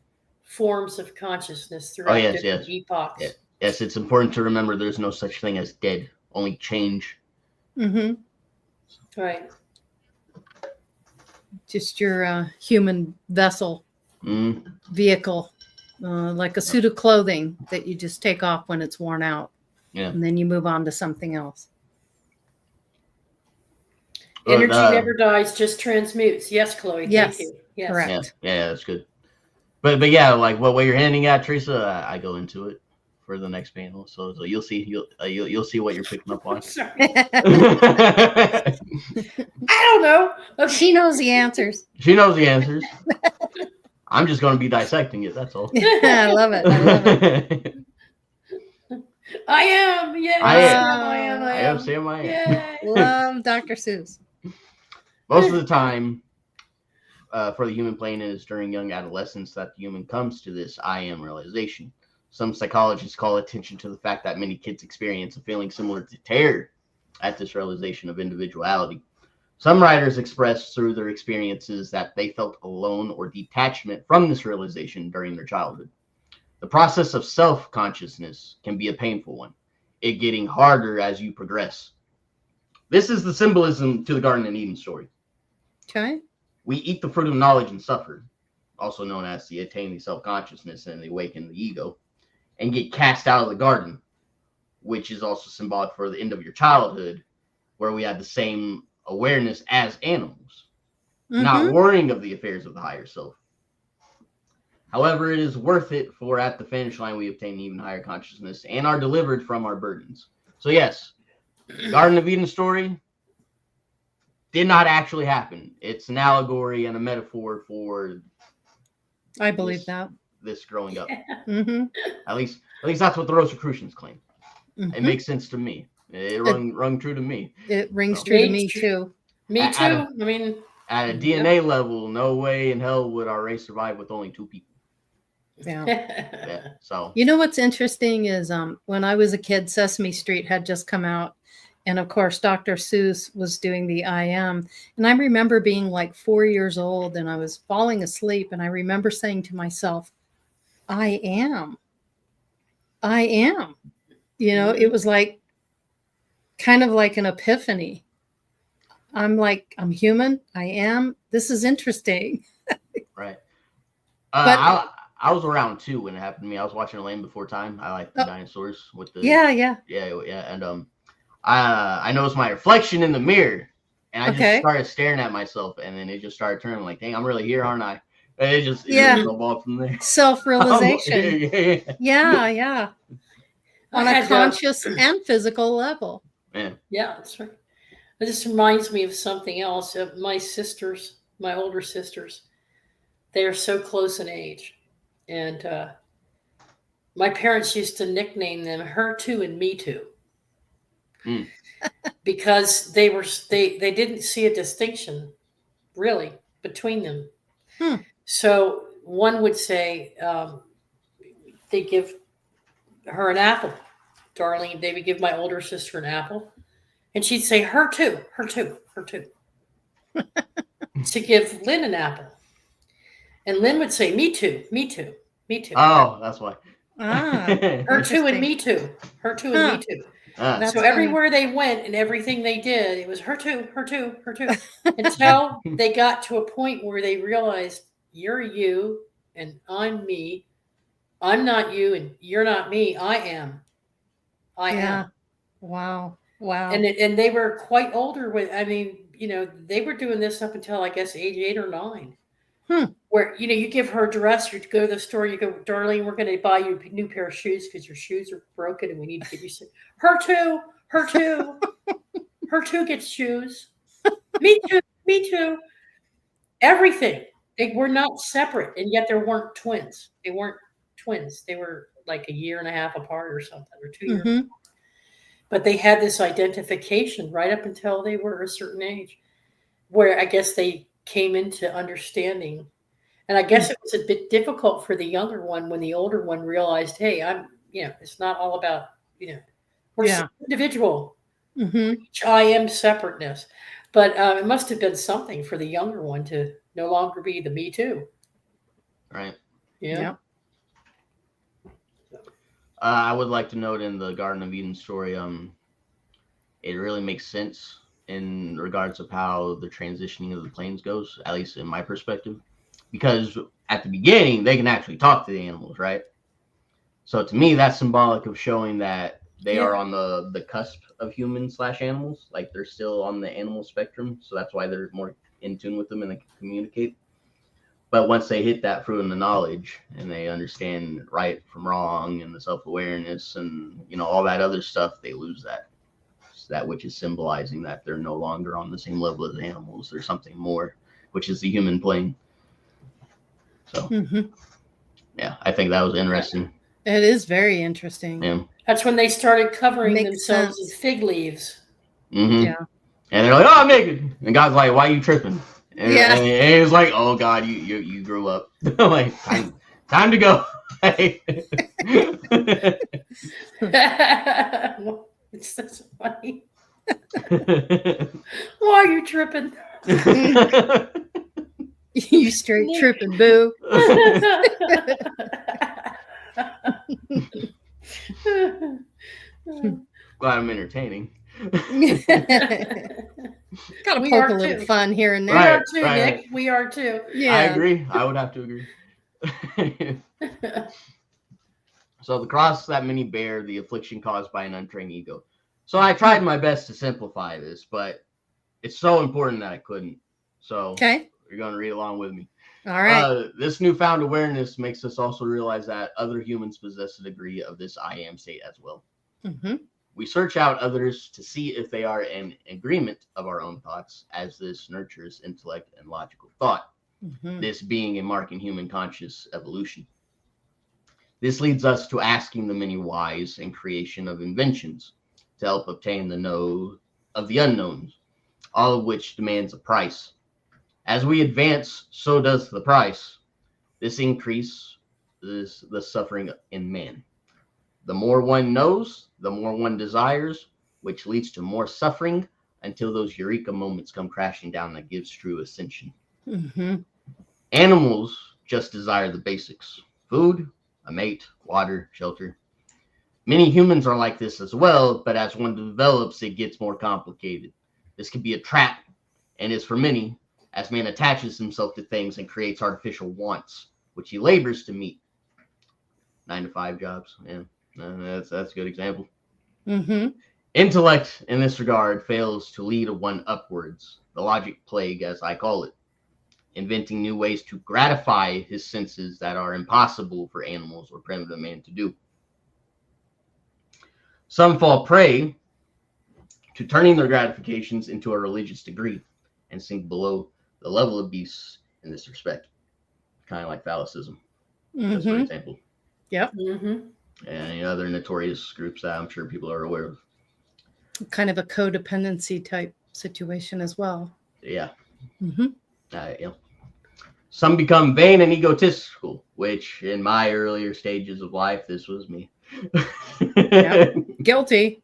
forms of consciousness throughout different epochs. Yeah. Yes, it's important to remember there's no such thing as dead, only change. Right. Just your human vessel, vehicle, like a suit of clothing that you just take off when it's worn out. Yeah. And then you move on to something else. Energy never dies, just transmutes. Yes, Chloe. Yes. Thank you. Yes. Correct. Yeah, that's good. But yeah, like what you're handing out, Teresa, I go into it for the next panel, so you'll see you'll see what you're picking up on. Sorry. I don't know. Okay. She knows the answers. She knows the answers. I'm just going to be dissecting it. That's all. I love it. I am. Yeah. I am. Sam, I am. Yeah. Love Dr. Seuss. Most of the time, for the human plane, is during young adolescence that the human comes to this I am realization. Some psychologists call attention to the fact that many kids experience a feeling similar to terror at this realization of individuality. Some writers express through their experiences that they felt alone or detachment from this realization during their childhood. The process of self-consciousness can be a painful one, it getting harder as you progress. This is the symbolism to the Garden of Eden story. Okay. We eat the fruit of knowledge and suffer, also known as the attaining self-consciousness and the awaken the ego, and get cast out of the garden, which is also symbolic for the end of your childhood, where we had the same awareness as animals, not worrying of the affairs of the higher self. However, it is worth it, for at the finish line we obtain even higher consciousness and are delivered from our burdens. So yes, Garden of Eden story did not actually happen. It's an allegory and a metaphor for I believe this growing up. At least that's what the Rosicrucians claim. It makes sense to me. It rung true to me. It rings true to me too. Me too. At a DNA level, no way in hell would our race survive with only 2 people. Yeah. So you know what's interesting is when I was a kid, Sesame Street had just come out, and of course Dr. Seuss was doing the I am, and I remember being like 4 years old, and I was falling asleep, and I remember saying to myself, I am. It was like kind of like an epiphany. I'm human. I am. This is interesting. Right. But I was around 2 when it happened to me. I was watching Land Before Time. I like the dinosaurs with the yeah. And I noticed my reflection in the mirror, and I just started staring at myself, and then it just started turning like, dang, I'm really here, aren't I? And it just snowballed from there. Self-realization. Yeah. On a conscious and physical level. Yeah, that's right. But this reminds me of something else. My sisters, my older sisters, they are so close in age. And my parents used to nickname them Her Too and Me Too. Mm. Because they didn't see a distinction really between them. So one would say they give her an apple. Darlene, they would give my older sister an apple. And she'd say, her too, her too, her too. To give Lynn an apple. And Lynn would say, me too, me too, me too. Oh, that's why. Her too and me too. Her too and me too. So everywhere they went and everything they did, it was her too, her too, her too. Until they got to a point where they realized, you're you and I'm me. I'm not you and you're not me. I am. I am. Wow. And they were quite older they were doing this up until I guess age 8 or 9. Where you give her a dress, you go to the store, you go, Darlene, we're going to buy you a new pair of shoes because your shoes are broken and we need to get you some. Her too, her too, her too gets shoes. Me too, me too. Everything. They were not separate, and yet there weren't twins. They weren't twins. They were like a year and a half apart or something, or 2 years apart. But they had this identification right up until they were a certain age, where I guess they came into understanding. And I guess it was a bit difficult for the younger one when the older one realized, hey, it's not all about, we're individual. Each I am separateness. But it must have been something for the younger one to no longer be the me too. Right. Yeah. I would like to note in the Garden of Eden story, it really makes sense in regards of how the transitioning of the planes goes, at least in my perspective, because at the beginning they can actually talk to the animals, right? So to me, that's symbolic of showing that they are on the cusp of humans/animals, like they're still on the animal spectrum. So that's why they're more in tune with them and they can communicate. But once they hit that fruit in the knowledge and they understand right from wrong and the self-awareness and, all that other stuff, they lose that. That which is symbolizing that they're no longer on the same level as animals. There's something more, which is the human plane. So, yeah, I think that was interesting. It is very interesting. Yeah. That's when they started covering themselves with fig leaves. Yeah. And they're like, oh, I'm naked. And God's like, why are you tripping? And it was like, oh God, you grew up. Like, time to go. It's so funny. Why are you tripping? You straight tripping, boo. Glad I'm entertaining. Gotta poke a little fun here and there. We are too, Nick. We are too. Yeah. I agree. I would have to agree. So the cross that many bear, the affliction caused by an untrained ego. So I tried my best to simplify this, but it's so important that I couldn't. So you're going to read along with me. All right. This newfound awareness makes us also realize that other humans possess a degree of this I am state as well. We search out others to see if they are in agreement of our own thoughts, as this nurtures intellect and logical thought, this being a mark in human conscious evolution. This leads us to asking the many whys and creation of inventions to help obtain the know of the unknowns, all of which demands a price. As we advance, so does the price. This increase is the suffering in man. The more one knows, the more one desires, which leads to more suffering until those eureka moments come crashing down that gives true ascension. Animals just desire the basics: food, a mate, water, shelter. Many humans are like this as well, but as one develops, it gets more complicated. This can be a trap, and is for many, as man attaches himself to things and creates artificial wants, which he labors to meet. 9-to-5 jobs, that's a good example. Intellect, in this regard, fails to lead one upwards, the logic plague, as I call it, inventing new ways to gratify his senses that are impossible for animals or primitive man to do. Some fall prey to turning their gratifications into a religious degree and sink below the level of beasts in this respect. Kind of like phallicism, just for example. Yep. And any other notorious groups that I'm sure people are aware of. Kind of a codependency type situation as well. Yeah. Some become vain and egotistical, which in my earlier stages of life, this was me. Yep. Guilty.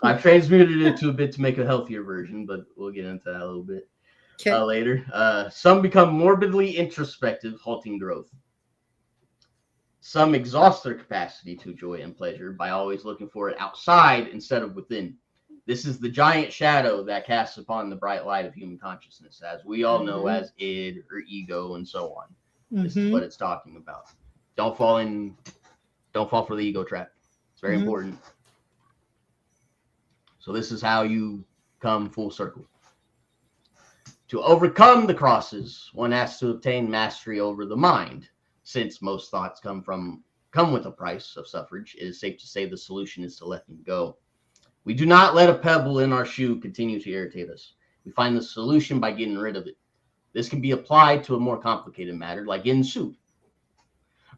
I've transmuted it to a bit to make a healthier version, but we'll get into that a little bit later. Some become morbidly introspective, halting growth. Some exhaust their capacity to joy and pleasure by always looking for it outside instead of within. This is the giant shadow that casts upon the bright light of human consciousness, as we all know as id or ego and so on. This is what it's talking about. Don't fall for the ego trap. It's very important. So this is how you come full circle. To overcome the crosses, one has to obtain mastery over the mind. Since most thoughts come with a price of suffrage, it is safe to say the solution is to let them go. We do not let a pebble in our shoe continue to irritate us. We find the solution by getting rid of it. This can be applied to a more complicated matter, like getting soup.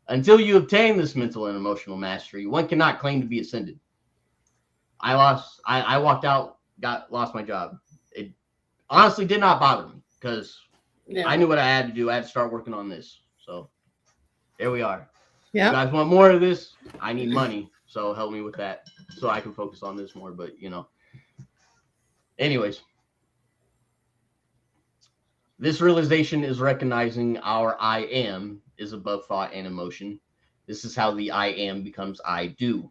Until you obtain this mental and emotional mastery, one cannot claim to be ascended. I walked out, lost my job. It honestly did not bother me because I knew what I had to do. I had to start working on this. So there we are. Yeah. You guys want more of this? I need money. So help me with that so I can focus on this more. But, anyways, this realization is recognizing our I am is above thought and emotion. This is how the I am becomes I do.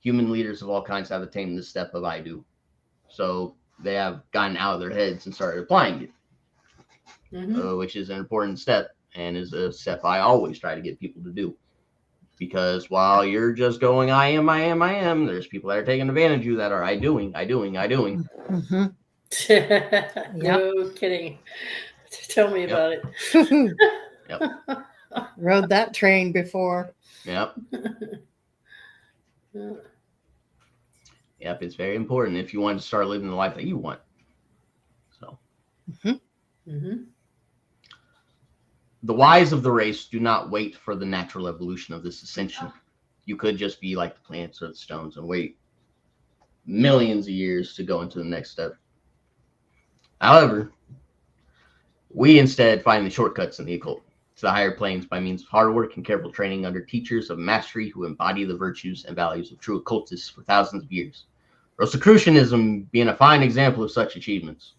Human leaders of all kinds have attained this step of I do. So they have gotten out of their heads and started applying it, which is an important step and is a step I always try to get people to do. Because while you're just going, I am, there's people that are taking advantage of you that are I doing. No kidding. Tell me about it. Rode that train before. Yep, it's very important if you want to start living the life that you want. So, the wise of the race do not wait for the natural evolution of this ascension. You could just be like the plants or the stones and wait millions of years to go into the next step. However, we instead find the shortcuts in the occult to the higher planes by means of hard work and careful training under teachers of mastery who embody the virtues and values of true occultists for thousands of years. Rosicrucianism being a fine example of such achievements.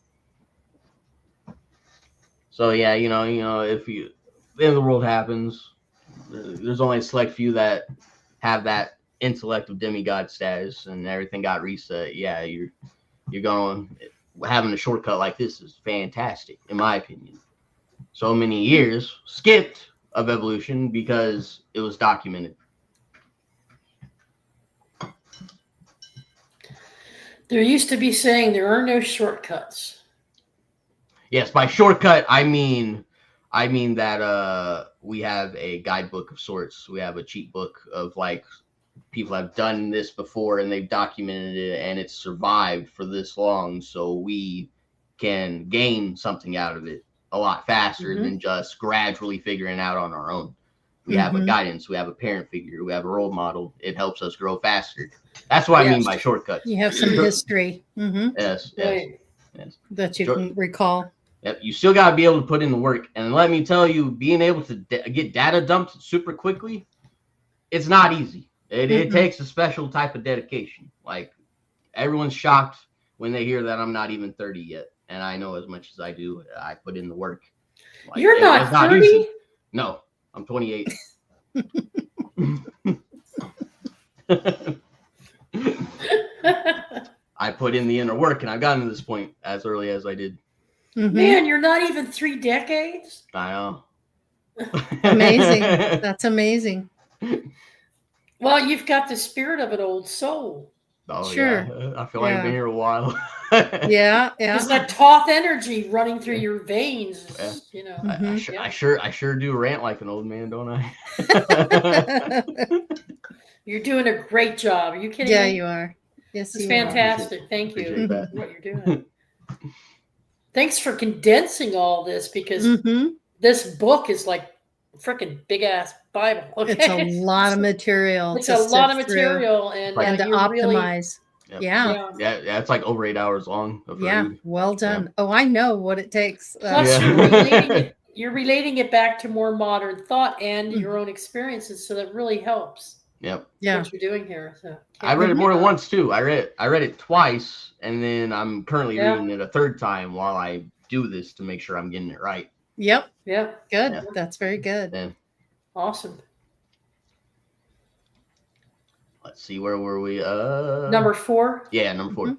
So yeah, if the end of the world happens, there's only a select few that have that intellect of demigod status, and everything got reset. Yeah, you're going. Having a shortcut like this is fantastic, in my opinion. So many years skipped of evolution because it was documented. There used to be saying there are no shortcuts. Yes, by shortcut, I mean that we have a guidebook of sorts. We have a cheat book of like people have done this before and they've documented it and it's survived for this long, so we can gain something out of it a lot faster than just gradually figuring it out on our own. We have a guidance, we have a parent figure, we have a role model. It helps us grow faster. That's what I mean by shortcuts. You have some history. Yes. That you can recall. Yep, you still got to be able to put in the work. And let me tell you, being able to get data dumped super quickly, it's not easy. It takes a special type of dedication. Like, everyone's shocked when they hear that I'm not even 30 yet. And I know as much as I do, I put in the work. Like, You're not 30? No, I'm 28. I put in the inner work, and I've gotten to this point as early as I did. Man, you're not even 3 decades? I know. Amazing. That's amazing. Well, you've got the spirit of an old soul. Oh, sure. Yeah. I feel like I've been here a while. Yeah. There's that Thoth energy running through your veins. I sure do rant like an old man, don't I? You're doing a great job. Are you kidding Yeah, me? you are. Yes, It's you fantastic. Thank you Appreciate that. for what you're doing. Thanks for condensing all this, because this book is like freaking big ass Bible. Okay? It's a lot of material. It's a lot of material, and to optimize. Yep. Yeah. Yeah, it's like over 8 hours long. Read. Well done. Yeah. Oh, I know what it takes. Plus, you're relating it back to more modern thought and your own experiences, so that really helps. Yep. Yeah. What you're doing here. So I read it more than once too. I read it twice, and then I'm currently reading it a third time while I do this to make sure I'm getting it right. Yep. Yeah. Good. Yeah. That's very good. Yeah. Awesome. Let's see, where were we? Number 4? Yeah, number 4.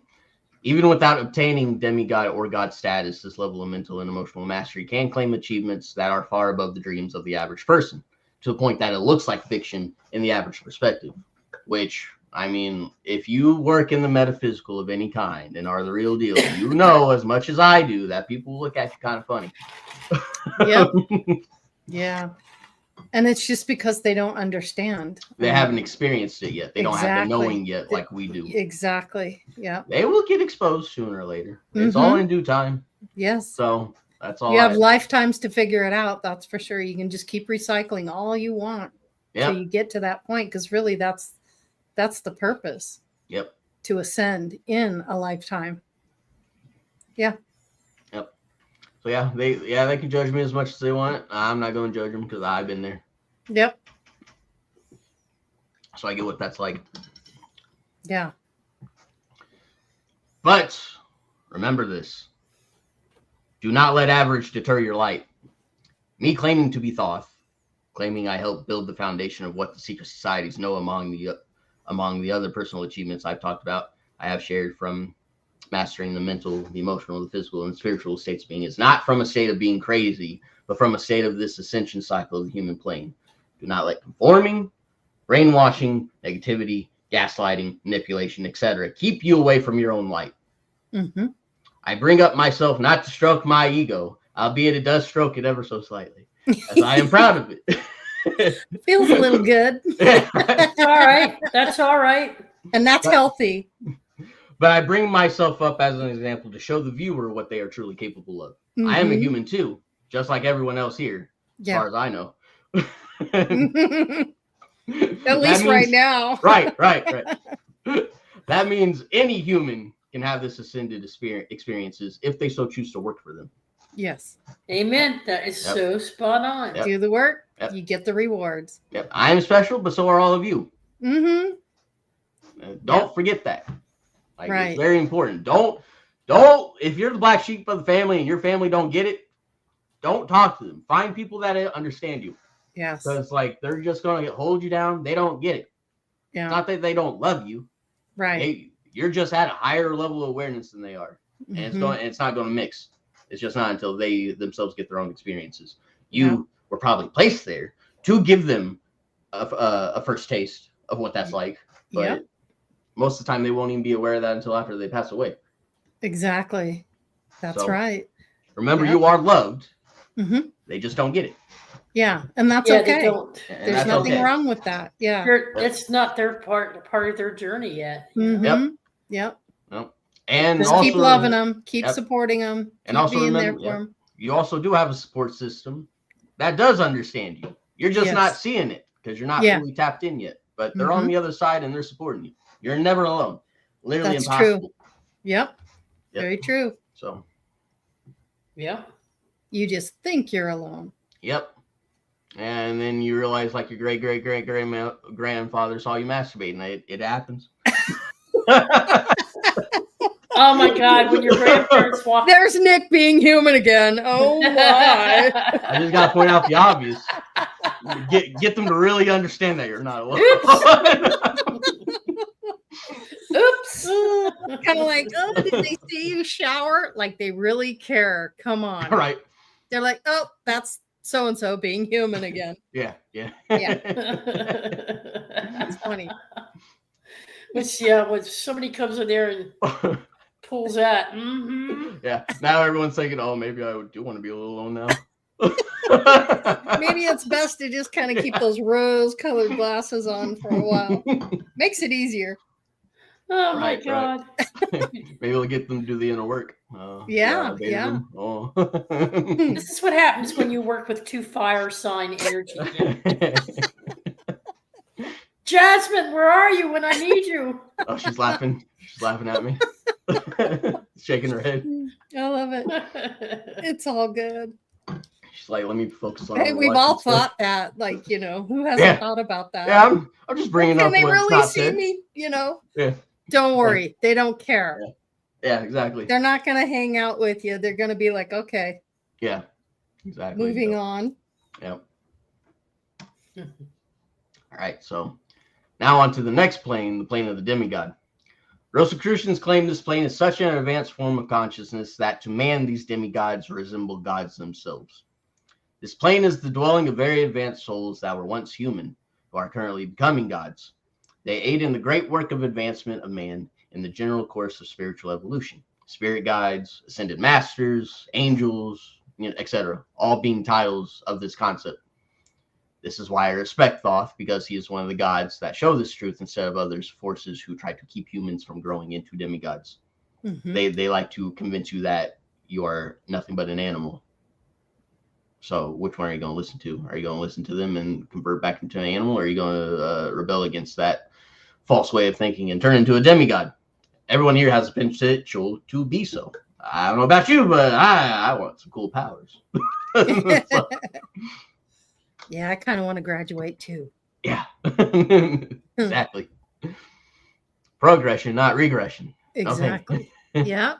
Even without obtaining demigod or god status, this level of mental and emotional mastery can claim achievements that are far above the dreams of the average person, to the point that it looks like fiction in the average perspective. Which, I mean, if you work in the metaphysical of any kind and are the real deal, you know as much as I do that people look at you kind of funny. Yep. Yeah. And it's just because they don't understand. They haven't experienced it yet. They don't have the knowing yet like we do. Exactly. Yeah. They will get exposed sooner or later. It's all in due time. Yes. So that's all. You have lifetimes to figure it out. That's for sure. You can just keep recycling all you want till you get to that point. Because really that's the purpose. Yep. To ascend in a lifetime. Yeah. Yep. So they can judge me as much as they want. I'm not going to judge them because I've been there. Yep. So I get what that's like. Yeah. But remember this. Do not let average deter your light. Me claiming to be Thoth, claiming I helped build the foundation of what the secret societies know among the other personal achievements I've talked about, I have shared from mastering the mental, the emotional, the physical, and spiritual states of being is not from a state of being crazy, but from a state of this ascension cycle of the human plane. Do not let conforming, brainwashing, negativity, gaslighting, manipulation, etc. keep you away from your own light. I bring up myself not to stroke my ego, albeit it does stroke it ever so slightly, as I am proud of it. Feels a little good. That's all right. That's all right. And that's healthy. But I bring myself up as an example to show the viewer what they are truly capable of. I am a human too, just like everyone else here, as far as I know. At least right now. Right. That means any human can have this ascended experiences if they so choose to work for them. Yes. Amen. That is so spot on. Do the work, you get the rewards. Yep. I am special, but so are all of you. Don't forget that. It's very important. Don't, if you're the black sheep of the family and your family don't get it, don't talk to them. Find people that understand you. Yes. Because they're just going to hold you down. They don't get it. Yeah. It's not that they don't love you. Right. You're just at a higher level of awareness than they are. And it's not going to mix. It's just not until they themselves get their own experiences. You were probably placed there to give them a first taste of what that's like. But most of the time, they won't even be aware of that until after they pass away. Exactly. That's right. Remember, you are loved. They just don't get it. Yeah, and that's okay. There's nothing wrong with that. Yeah. It's not their part of their journey yet. Yep. And just also, keep loving them, keep supporting them, and also being remember, there for them. You also do have a support system that does understand you. You're just not seeing it because you're not fully tapped in yet. But they're on the other side and they're supporting you. You're never alone. Literally That's impossible. True. Yep. Very true. So. Yeah. You just think you're alone. Yep. And then you realize, like, your great-great-great-grandfather saw you masturbating. It happens. Oh my God! When your grandparents walk, there's Nick being human again. Oh my! I just gotta point out the obvious. Get them to really understand that you're not alone. Oops. Kind of like, oh, did they see you shower? Like they really care. Come on. Right. They're like, oh, that's so and so being human again. Yeah. That's funny. When somebody comes in there and pulls that. Yeah. Now everyone's thinking, oh, maybe I do want to be a little alone now. Maybe it's best to just kind of keep those rose-colored glasses on for a while. Makes it easier. Oh my God. Maybe we'll get them to do the inner work. Yeah. Oh. This is what happens when you work with 2 fire sign energy. Jasmine, where are you when I need you? Oh, she's laughing. She's laughing at me. Shaking her head. I love it. It's all good. She's like, let me focus on. Hey, we've all thought that. Like, who hasn't thought about that? Yeah, I'm just bringing up. Can they what really Scott see said. me? Yeah. Don't worry, they don't care. Yeah, exactly. They're not going to hang out with you. They're going to be like, okay. Yeah, exactly. Moving on. Yep. All right, so now on to the next plane, the plane of the demigod. Rosicrucians claim this plane is such an advanced form of consciousness that to man these demigods resemble gods themselves. This plane is the dwelling of very advanced souls that were once human, who are currently becoming gods. They aid in the great work of advancement of man in the general course of spiritual evolution. Spirit guides, ascended masters, angels, etc., all being titles of this concept. This is why I respect Thoth, because he is one of the gods that show this truth instead of others, forces who try to keep humans from growing into demigods. Mm-hmm. They like to convince you that you are nothing but an animal. So which one are you going to listen to? Are you going to listen to them and convert back into an animal, or are you going to rebel against that false way of thinking and turn into a demigod? Everyone here has a potential to be so. I don't know about you, but I want some cool powers. So, yeah, I kind of want to graduate too. Yeah, exactly. Progression, not regression. Exactly. Okay. Yeah.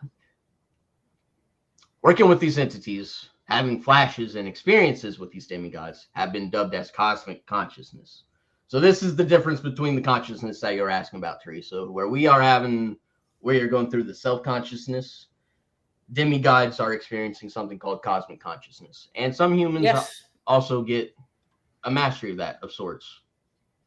Working with these entities, having flashes and experiences with these demigods have been dubbed as cosmic consciousness. So this is the difference between the consciousness that you're asking about, Teresa, where you're going through the self-consciousness. Demigods are experiencing something called cosmic consciousness. And some humans also get a mastery of that of sorts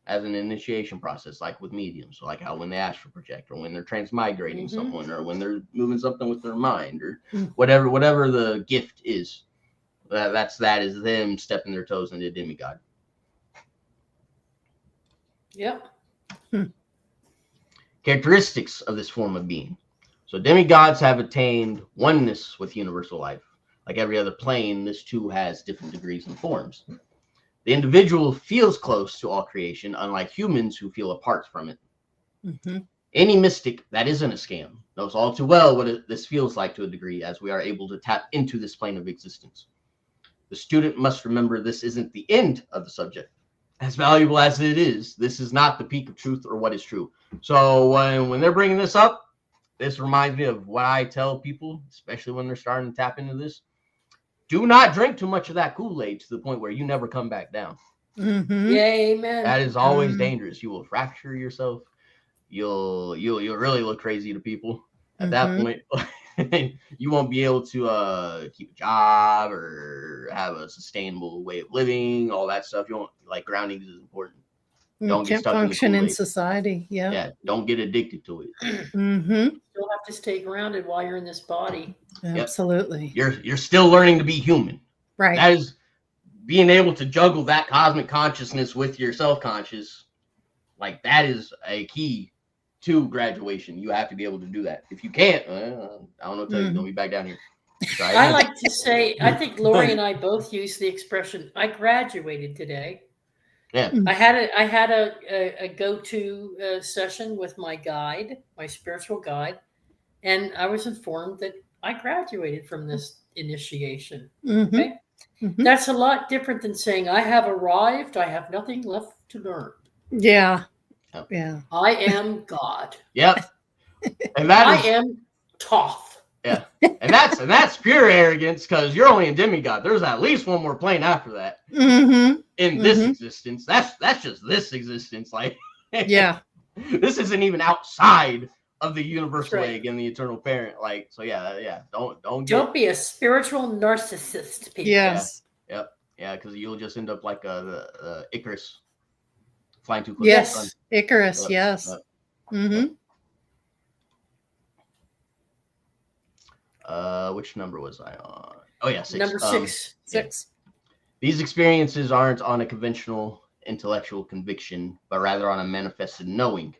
as an initiation process, like with mediums, like how when they astral project, or when they're transmigrating someone, or when they're moving something with their mind, or whatever the gift is. That is them stepping their toes into demigod. Yep. Characteristics of this form of being. So demigods have attained oneness with universal life. Like every other plane, this too has different degrees and forms. The individual feels close to all creation, unlike humans who feel apart from it. Mm-hmm. Any mystic that isn't a scam knows all too well what this feels like to a degree, as we are able to tap into this plane of existence. The student must remember this isn't the end of the subject. As valuable as it is, this is not the peak of truth or what is true. So when they're bringing this up, this reminds me of what I tell people, especially when they're starting to tap into this. Do not drink too much of that Kool-Aid to the point where you never come back down. Mm-hmm. Yeah, amen. That is always dangerous. You will fracture yourself. You'll really look crazy to people at that point. You won't be able to keep a job or have a sustainable way of living. All that stuff. You won't, like, grounding is important. Don't get stuck function in society. Yeah. Don't get addicted to it. You'll have to stay grounded while you're in this body. Absolutely. You're still learning to be human. Right. That is being able to juggle that cosmic consciousness with your self-conscious. Like, that is a key to graduation. You have to be able to do that. If you can't, I don't know what to tell you. Don't be back down here. I like to say, I think Laurie and I both use the expression, I graduated today. Yeah. I had a go-to session with my guide, my spiritual guide, and I was informed that I graduated from this initiation. Okay? That's a lot different than saying I have arrived, I have nothing left to learn. Yeah. Yeah. I am God. Yep. And I am Thoth. Yeah. And that's pure arrogance, because you're only a demigod. There's at least one more plane after that. In this existence. That's just this existence. Like, yeah. This isn't even outside of the universal egg and the eternal parent. Like, so don't be a spiritual narcissist, people. Yes. Yeah, because you'll just end up like the Icarus flying too close. Yes, Icarus. Yes. Which number was I on? Oh yeah, 6. Number 6. 6. These experiences aren't on a conventional intellectual conviction, but rather on a manifested knowing.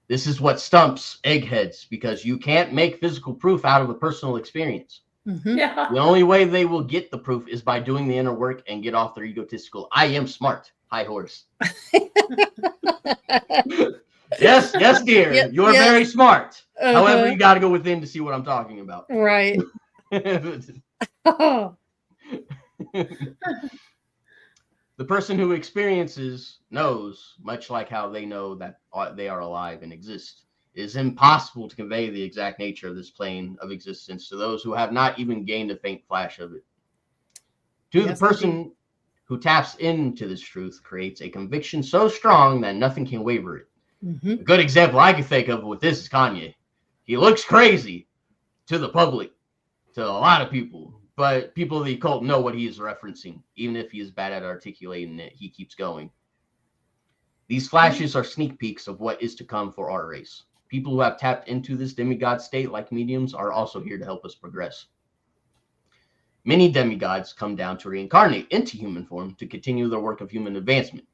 This is what stumps eggheads, because you can't make physical proof out of a personal experience. Yeah. The only way they will get the proof is by doing the inner work and get off their egotistical, I am smart, high horse. Yes, dear. Yep, You're yep. very smart. Uh-huh. However, you got to go within to see what I'm talking about. Right. Oh. The person who experiences knows, much like how they know that they are alive and exist. It is impossible to convey the exact nature of this plane of existence to those who have not even gained a faint flash of it. To the person who taps into this truth creates a conviction so strong that nothing can waver it. A good example I can think of with this is Kanye. He looks crazy to the public, to a lot of people, but people of the occult know what he is referencing. Even if he is bad at articulating it, he keeps going. These flashes are sneak peeks of what is to come for our race. People who have tapped into this demigod state like mediums are also here to help us progress. Many demigods come down to reincarnate into human form to continue their work of human advancement.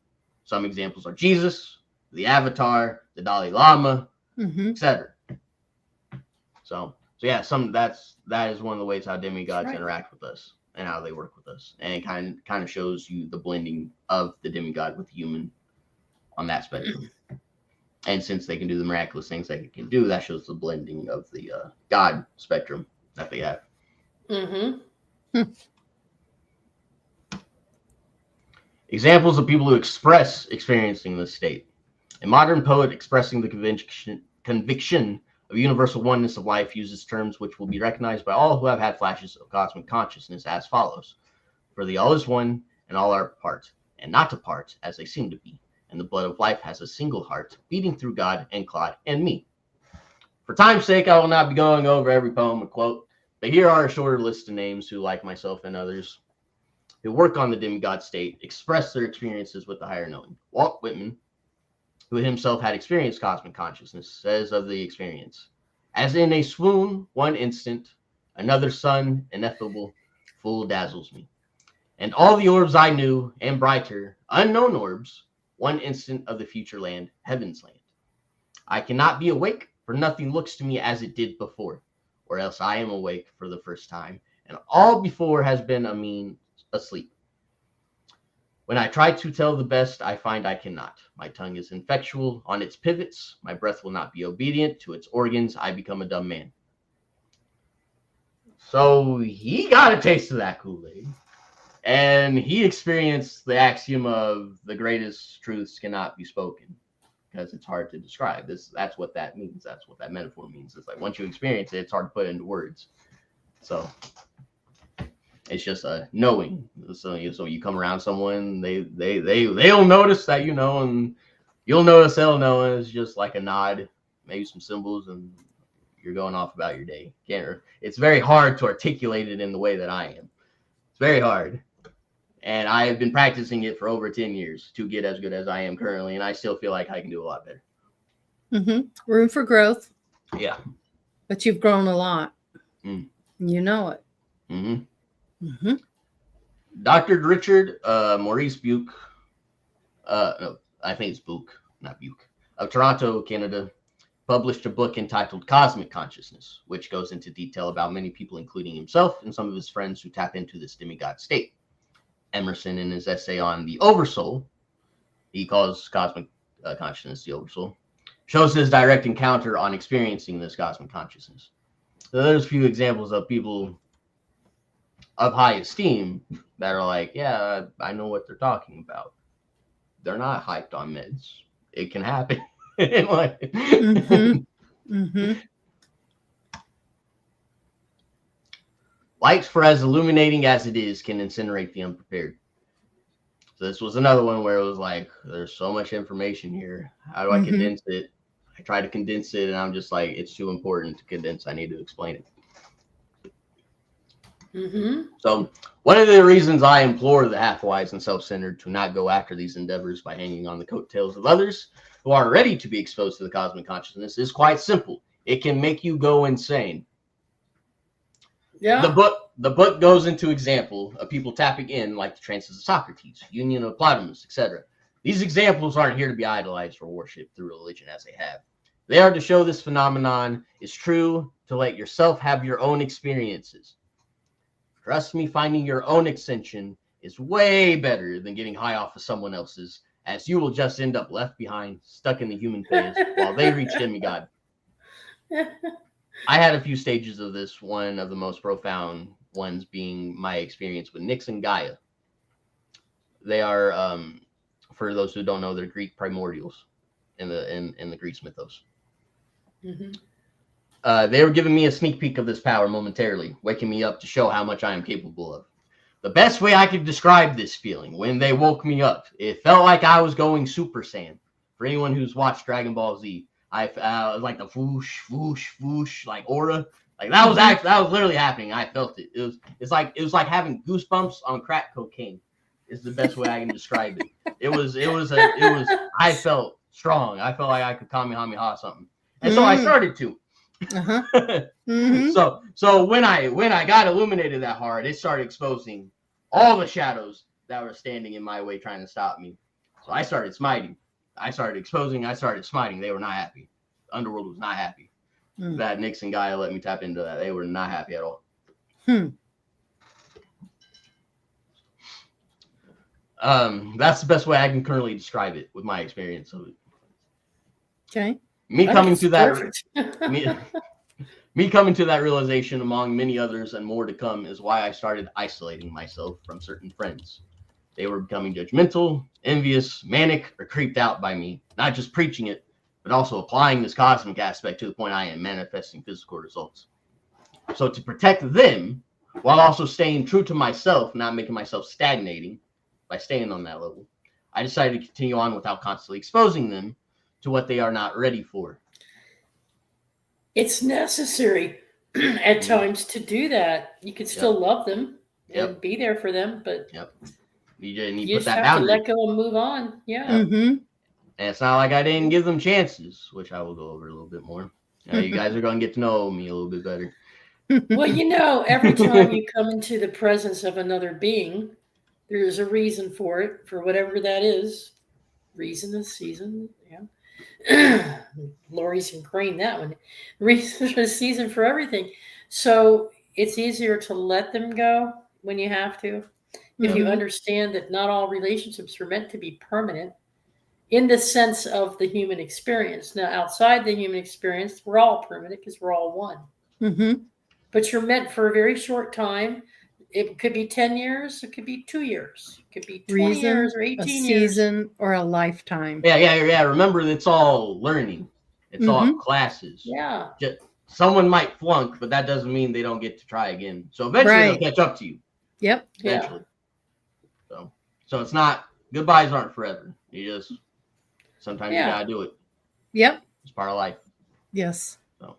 Some examples are Jesus, the Avatar, the Dalai Lama, etc. So yeah, that is one of the ways how demigods interact with us and how they work with us, and it kind of shows you the blending of the demigod with the human on that spectrum. And since they can do the miraculous things that they can do, that shows the blending of the God spectrum that they have. Examples of people who express experiencing this state. A modern poet expressing the conviction of universal oneness of life uses terms which will be recognized by all who have had flashes of cosmic consciousness as follows. For the all is one, and all are part, and not apart, as they seem to be. And the blood of life has a single heart, beating through God and Claude and me. For time's sake, I will not be going over every poem or quote, but here are a shorter list of names who, like myself and others, who work on the demigod state, express their experiences with the higher knowing. Walt Whitman, who himself had experienced cosmic consciousness, says of the experience, as in a swoon, one instant, another sun, ineffable, full dazzles me. And all the orbs I knew, and brighter, unknown orbs, one instant of the future land, heaven's land. I cannot be awake, for nothing looks to me as it did before, or else I am awake for the first time, and all before has been a mean asleep. When I try to tell the best, I find I cannot. My tongue is ineffectual on its pivots. My breath will not be obedient to its organs. I become a dumb man. So he got a taste of that Kool-Aid. And he experienced the axiom of the greatest truths cannot be spoken, because it's hard to describe. That's what that means. That's what that metaphor means. It's like once you experience it, it's hard to put into words. So it's just a knowing. So you come around someone, they'll notice that you know, and you'll notice they'll know. And it's just like a nod, maybe some symbols, and you're going off about your day. It's very hard to articulate it in the way that I am. It's very hard. And I have been practicing it for over 10 years to get as good as I am currently, and I still feel like I can do a lot better. Room for growth. Yeah. But you've grown a lot. You know it. Dr. Richard Maurice Buke, no, I think it's Buke, not Buke, of Toronto, Canada, published a book entitled Cosmic Consciousness, which goes into detail about many people, including himself and some of his friends, who tap into this demigod state. Emerson, in his essay on the Oversoul, he calls cosmic consciousness the Oversoul, shows his direct encounter on experiencing this cosmic consciousness. So there's a few examples of people of high esteem that are like, yeah, I know what they're talking about. They're not hyped on meds. It can happen. Light, for as illuminating as it is, can incinerate the unprepared. So this was another one where it was like, there's so much information here. How do I condense it? I try to condense it, and I'm just like, it's too important to condense. I need to explain it. So one of the reasons I implore the half-wise and self-centered to not go after these endeavors by hanging on the coattails of others who are ready to be exposed to the cosmic consciousness is quite simple. It can make you go insane. Yeah. the book goes into example of people tapping in, like the trances of Socrates, union of Plotinus, etc. These examples aren't here to be idolized or worshipped through religion as they have. They are to show this phenomenon is true, to let yourself have your own experiences. Trust me, finding your own ascension is way better than getting high off of someone else's, as you will just end up left behind, stuck in the human phase, while they reach demigod. I had a few stages of this, one of the most profound ones being my experience with Nyx and Gaia. They are, for those who don't know, they're Greek primordials in the Greek mythos. Mm-hmm. They were giving me a sneak peek of this power momentarily, waking me up to show how much I am capable of. The best way I could describe this feeling, when they woke me up, it felt like I was going Super Saiyan. For anyone who's watched Dragon Ball Z, I like the whoosh, whoosh, whoosh, like aura. Like that was literally happening. I felt it. It was like having goosebumps on crack cocaine. Is the best way I can describe it. It was. I felt strong. I felt like I could Kamehameha something, and so I started to. Mm-hmm. So when I got illuminated that hard, it started exposing all the shadows that were standing in my way, trying to stop me. So I started smiting. I started exposing. I started smiting. They were not happy. The underworld was not happy. That Nyx and Gaia let me tap into that. They were not happy at all. That's the best way I can currently describe it with my experience of it. Okay. Me coming to that realization, among many others and more to come, is why I started isolating myself from certain friends. They were becoming judgmental, envious, manic, or creeped out by me, not just preaching it, but also applying this cosmic aspect to the point I am manifesting physical results. So to protect them, while also staying true to myself, not making myself stagnating by staying on that level, I decided to continue on without constantly exposing them to what they are not ready for. It's necessary at times to do that. You can still love them and be there for them, but you just have to let go and move on. Yeah. And it's not like I didn't give them chances, which I will go over a little bit more. You guys are going to get to know me a little bit better. Well, every time you come into the presence of another being, there's a reason for it, for whatever that is. Reason is season. Yeah. Laurie's can crane that one. Reason is season for everything. So it's easier to let them go when you have to. If you understand that not all relationships are meant to be permanent in the sense of the human experience. Now, outside the human experience, we're all permanent because we're all one. But you're meant for a very short time. It could be 10 years. It could be 2 years. It could be 20 years or 18 years. A season or a lifetime. Yeah. Remember, it's all learning. It's all classes. Yeah. Someone might flunk, but that doesn't mean they don't get to try again. So eventually they'll catch up to you. Yep. Eventually. Yeah. So it's not, goodbyes aren't forever. You just, sometimes you gotta do it. Yep. It's part of life. Yes. So,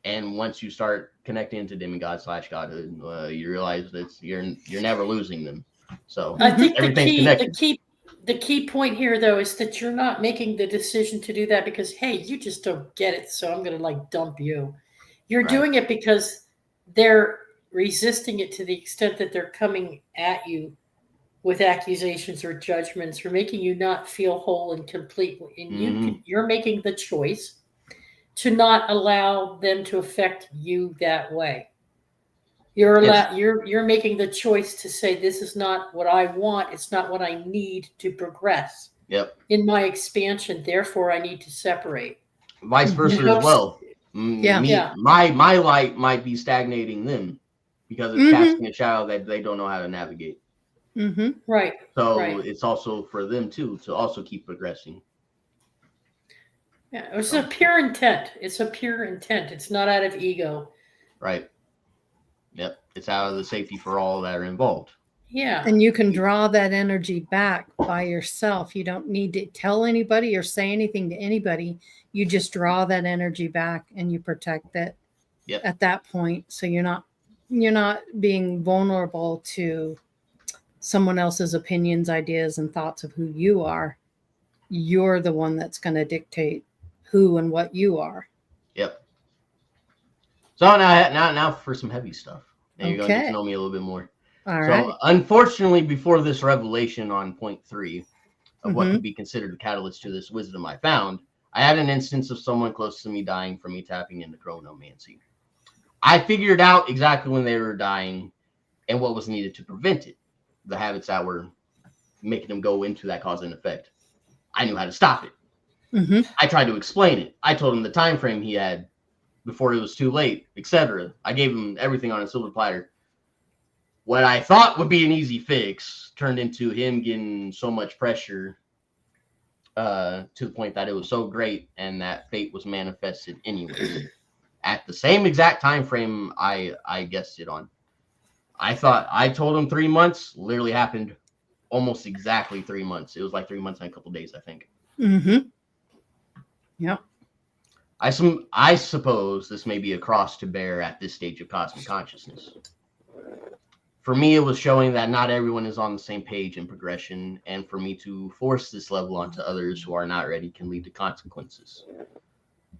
and once you start connecting to demigod / godhood, you realize that you're never losing them. So I think the key point here, though, is that you're not making the decision to do that because, hey, you just don't get it, so I'm going to dump you. You're doing it because they're resisting it to the extent that they're coming at you with accusations or judgments or making you not feel whole and complete. And you're making the choice to not allow them to affect you that way. You're making the choice to say, this is not what I want. It's not what I need to progress. In my expansion. Therefore, I need to separate. Vice versa as well. My light might be stagnating them because it's casting a shadow that they don't know how to navigate. Right. So it's also for them too to also keep progressing. Yeah, it's a pure intent. It's not out of ego. Right. Yep. It's out of the safety for all that are involved. Yeah. And you can draw that energy back by yourself. You don't need to tell anybody or say anything to anybody. You just draw that energy back and you protect it at that point. So you're not being vulnerable to someone else's opinions, ideas, and thoughts of who you are. You're the one that's going to dictate who and what you are. Yep. So now for some heavy stuff. And you're going to get to know me a little bit more. All so, right. Unfortunately, before this revelation on point 3 of what could be considered a catalyst to this wisdom I found, I had an instance of someone close to me dying from me tapping into chronomancy. I figured out exactly when they were dying and what was needed to prevent it, the habits that were making them go into that cause and effect. I knew how to stop it. I tried to explain it. I told him the time frame he had before it was too late, etc. I gave him everything on a silver platter. What I thought would be an easy fix turned into him getting so much pressure to the point that it was so great and that fate was manifested anyways. At the same exact time frame I guessed it on. I thought I told him 3 months, literally happened almost exactly 3 months. It was like 3 months and a couple days, I think. Yep. I suppose this may be a cross to bear at this stage of cosmic consciousness. For me, it was showing that not everyone is on the same page in progression, and for me to force this level onto others who are not ready can lead to consequences.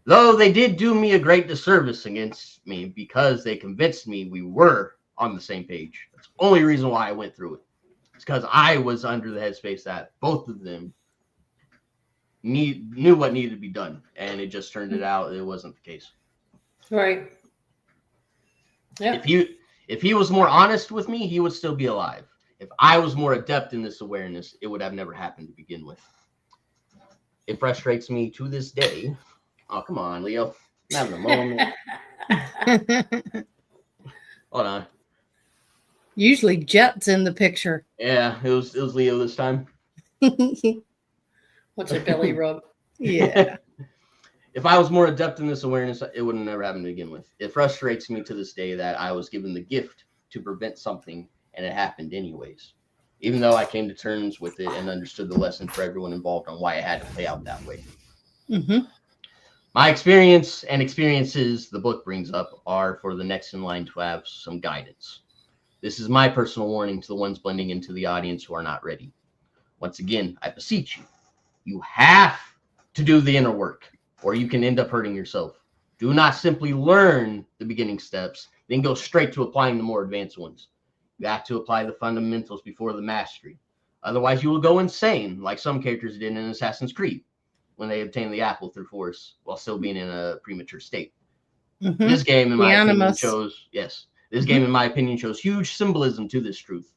Though they did do me a great disservice against me because they convinced me we were on the same page. That's the only reason why I went through it. It's because I was under the headspace that both of them knew what needed to be done, and it just turned it out it wasn't the case. Right. Yeah. If he was more honest with me, he would still be alive. If I was more adept in this awareness, it would have never happened to begin with. It frustrates me to this day. Oh, come on, Leo. I'm having a moment. Hold on. Usually Jet's in the picture. Yeah, it was Leo this time. What's a belly rub? Yeah. If I was more adept in this awareness, it would have never happened to begin with. It frustrates me to this day that I was given the gift to prevent something and it happened anyways. Even though I came to terms with it and understood the lesson for everyone involved on why it had to play out that way. My experience and experiences the book brings up are for the next in line to have some guidance. This is my personal warning to the ones blending into the audience who are not ready. Once again, I beseech you, you have to do the inner work, or you can end up hurting yourself. Do not simply learn the beginning steps, then go straight to applying the more advanced ones. You have to apply the fundamentals before the mastery. Otherwise, you will go insane, like some characters did in Assassin's Creed, when they obtained the apple through force while still being in a premature state. This game, in my opinion, shows huge symbolism to this truth.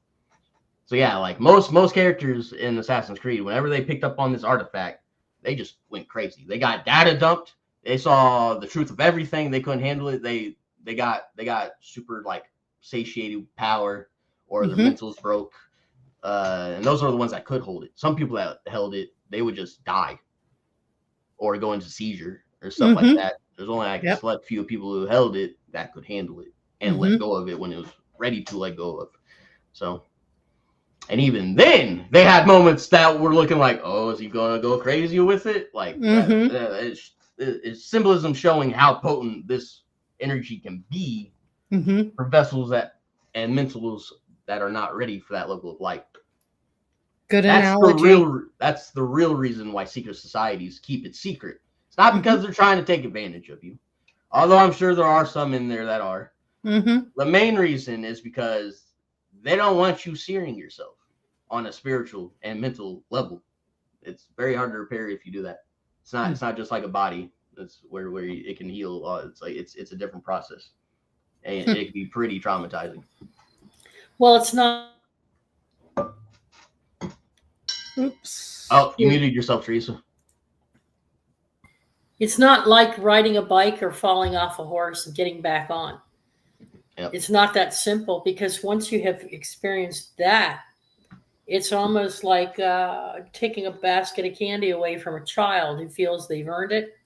So yeah, like most characters in Assassin's Creed, whenever they picked up on this artifact, they just went crazy. They got data dumped. They saw the truth of everything. They couldn't handle it. They got super like satiated power, or their mentals broke. And those are the ones that could hold it. Some people that held it, they would just die or go into seizure or stuff like that. There's only like a select few people who held it that could handle it and let go of it when it was ready to let go of. So, and even then, they had moments that were looking like, oh, is he going to go crazy with it? Like, it's symbolism showing how potent this energy can be for vessels and mentals that are not ready for that level of light. Good analogy. That's the real reason why secret societies keep it secret. It's not because they're trying to take advantage of you, although I'm sure there are some in there that are. The main reason is because they don't want you searing yourself on a spiritual and mental level. It's very hard to repair if you do that. It's not just like a body. It's where it can heal. It's like it's a different process, and it can be pretty traumatizing. Well, it's not. Oops. Oh, you muted yourself, Teresa. It's not like riding a bike or falling off a horse and getting back on. Yep. It's not that simple, because once you have experienced that, it's almost like taking a basket of candy away from a child who feels they've earned it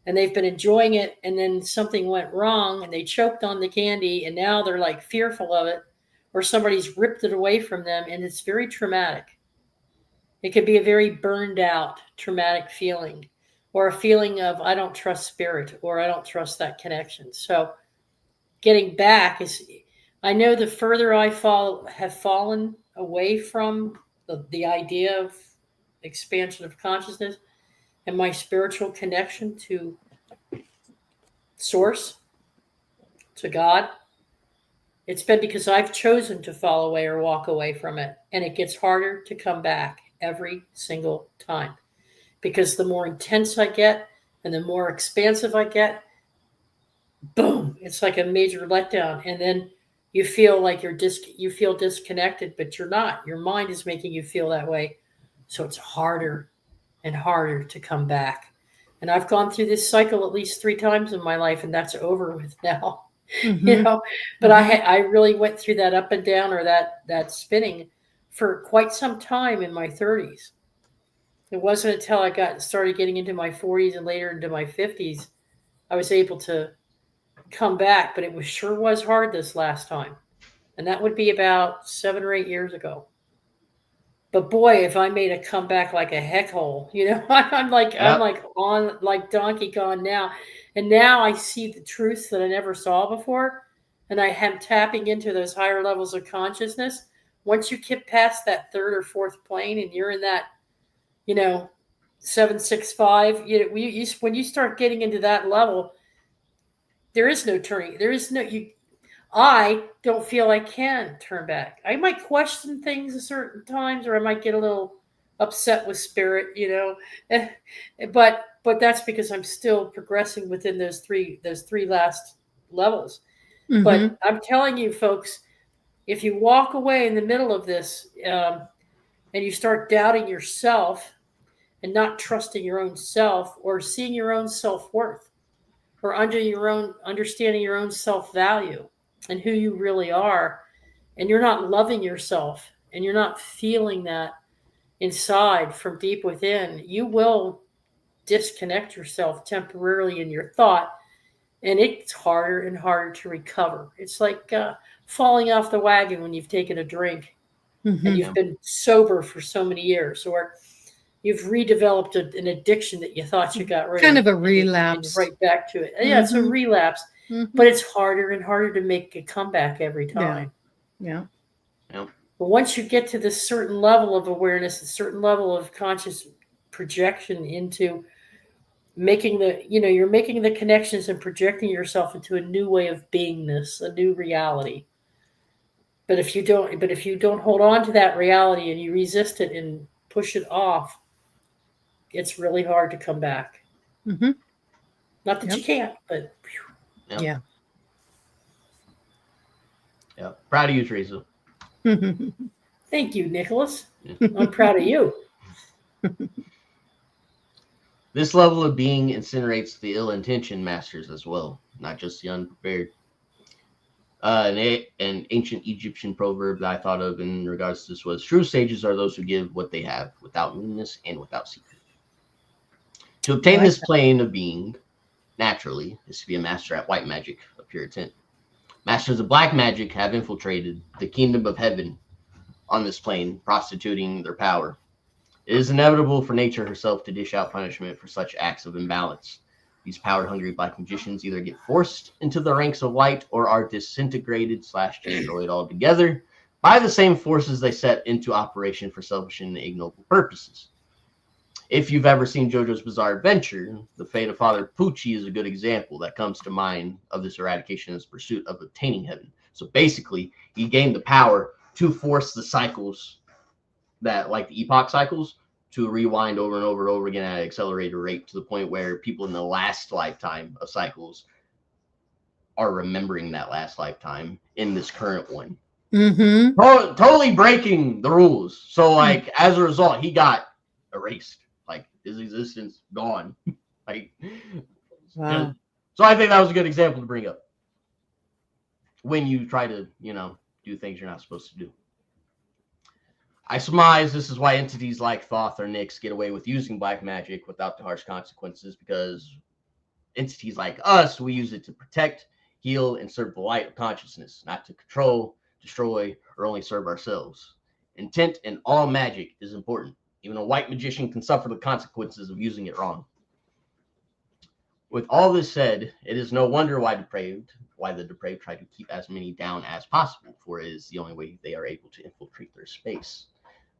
and they've been enjoying it, and then something went wrong and they choked on the candy and now they're like fearful of it, or somebody's ripped it away from them, and it's very traumatic. It could be a very burned out, traumatic feeling, or a feeling of, I don't trust spirit, or I don't trust that connection. So getting back is, I know the further I have fallen away from the idea of expansion of consciousness and my spiritual connection to source, to God, It's been because I've chosen to fall away or walk away from it. And it gets harder to come back every single time. Because the more intense I get and the more expansive I get, boom, it's like a major letdown. And then you feel like you feel disconnected, but you're not. Your mind is making you feel that way. So it's harder and harder to come back. And I've gone through this cycle at least 3 times in my life, and that's over with now. Mm-hmm. But I really went through that up and down, or that spinning, for quite some time in my 30s. It wasn't until I started getting into my 40s and later into my 50s I was able to come back. But it sure was hard this last time, and that would be about 7 or 8 years ago. But boy, if I made a comeback like a heck hole, I'm like on like Donkey Kong now. And now I see the truths that I never saw before. And I am tapping into those higher levels of consciousness. Once you get past that 3rd or 4th plane and you're in that, 765, when you start getting into that level, there is no turning. I don't feel I can turn back. I might question things at certain times, or I might get a little upset with spirit, but that's because I'm still progressing within those three last levels. Mm-hmm. But I'm telling you, folks, if you walk away in the middle of this and you start doubting yourself and not trusting your own self, or seeing your own self-worth, or understanding your own self-value and who you really are, and you're not loving yourself, and you're not feeling that inside from deep within, you will disconnect yourself temporarily in your thought, and it's harder and harder to recover. It's like falling off the wagon when you've taken a drink and you've been sober for so many years, or you've redeveloped an addiction that you thought you got rid of. Kind of a relapse. And right back to it. Yeah, it's a relapse. But it's harder and harder to make a comeback every time. Yeah. Yep. But once you get to this certain level of awareness, a certain level of conscious projection into making you're making the connections and projecting yourself into a new way of beingness, a new reality. But if you don't hold on to that reality and you resist it and push it off, it's really hard to come back. Mm-hmm. Not that you can't, but Yep. Yeah. Yeah. Proud of you, Teresa. Thank you, Nicholas. I'm proud of you. This level of being incinerates the ill-intentioned masters as well, not just the unprepared. An ancient Egyptian proverb that I thought of in regards to this was, true sages are those who give what they have without meanness and without secret. To obtain this plane of being, naturally, is to be a master at white magic of pure intent. Masters of black magic have infiltrated the kingdom of heaven on this plane, prostituting their power. It is inevitable for nature herself to dish out punishment for such acts of imbalance. These power-hungry black magicians either get forced into the ranks of light or are disintegrated/destroyed altogether by the same forces they set into operation for selfish and ignoble purposes. If you've ever seen JoJo's Bizarre Adventure, the fate of Father Pucci is a good example that comes to mind of this eradication in his pursuit of obtaining heaven. So basically, he gained the power to force the cycles that, like the epoch cycles, to rewind over and over and over again at an accelerated rate to the point where people in the last lifetime of cycles are remembering that last lifetime in this current one. Mm-hmm. Totally breaking the rules. So, like, as a result, he got erased. Like, his existence gone. Like, wow. So I think that was a good example to bring up when you try to, do things you're not supposed to do. I surmise this is why entities like Thoth or Nyx get away with using black magic without the harsh consequences, because entities like us, we use it to protect, heal, and serve the light of consciousness, not to control, destroy, or only serve ourselves. Intent in all magic is important. Even a white magician can suffer the consequences of using it wrong. With all this said, it is no wonder why the depraved try to keep as many down as possible, for it is the only way they are able to infiltrate their space.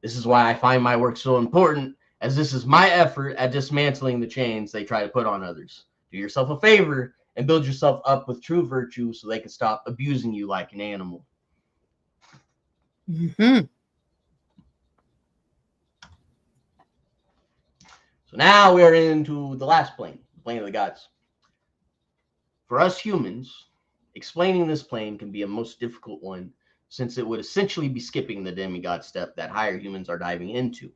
This is why I find my work so important, as this is my effort at dismantling the chains they try to put on others. Do yourself a favor and build yourself up with true virtue so they can stop abusing you like an animal. Mm-hmm. So now we are into the last plane, the plane of the gods. For us humans, explaining this plane can be a most difficult one, since it would essentially be skipping the demigod step that higher humans are diving into.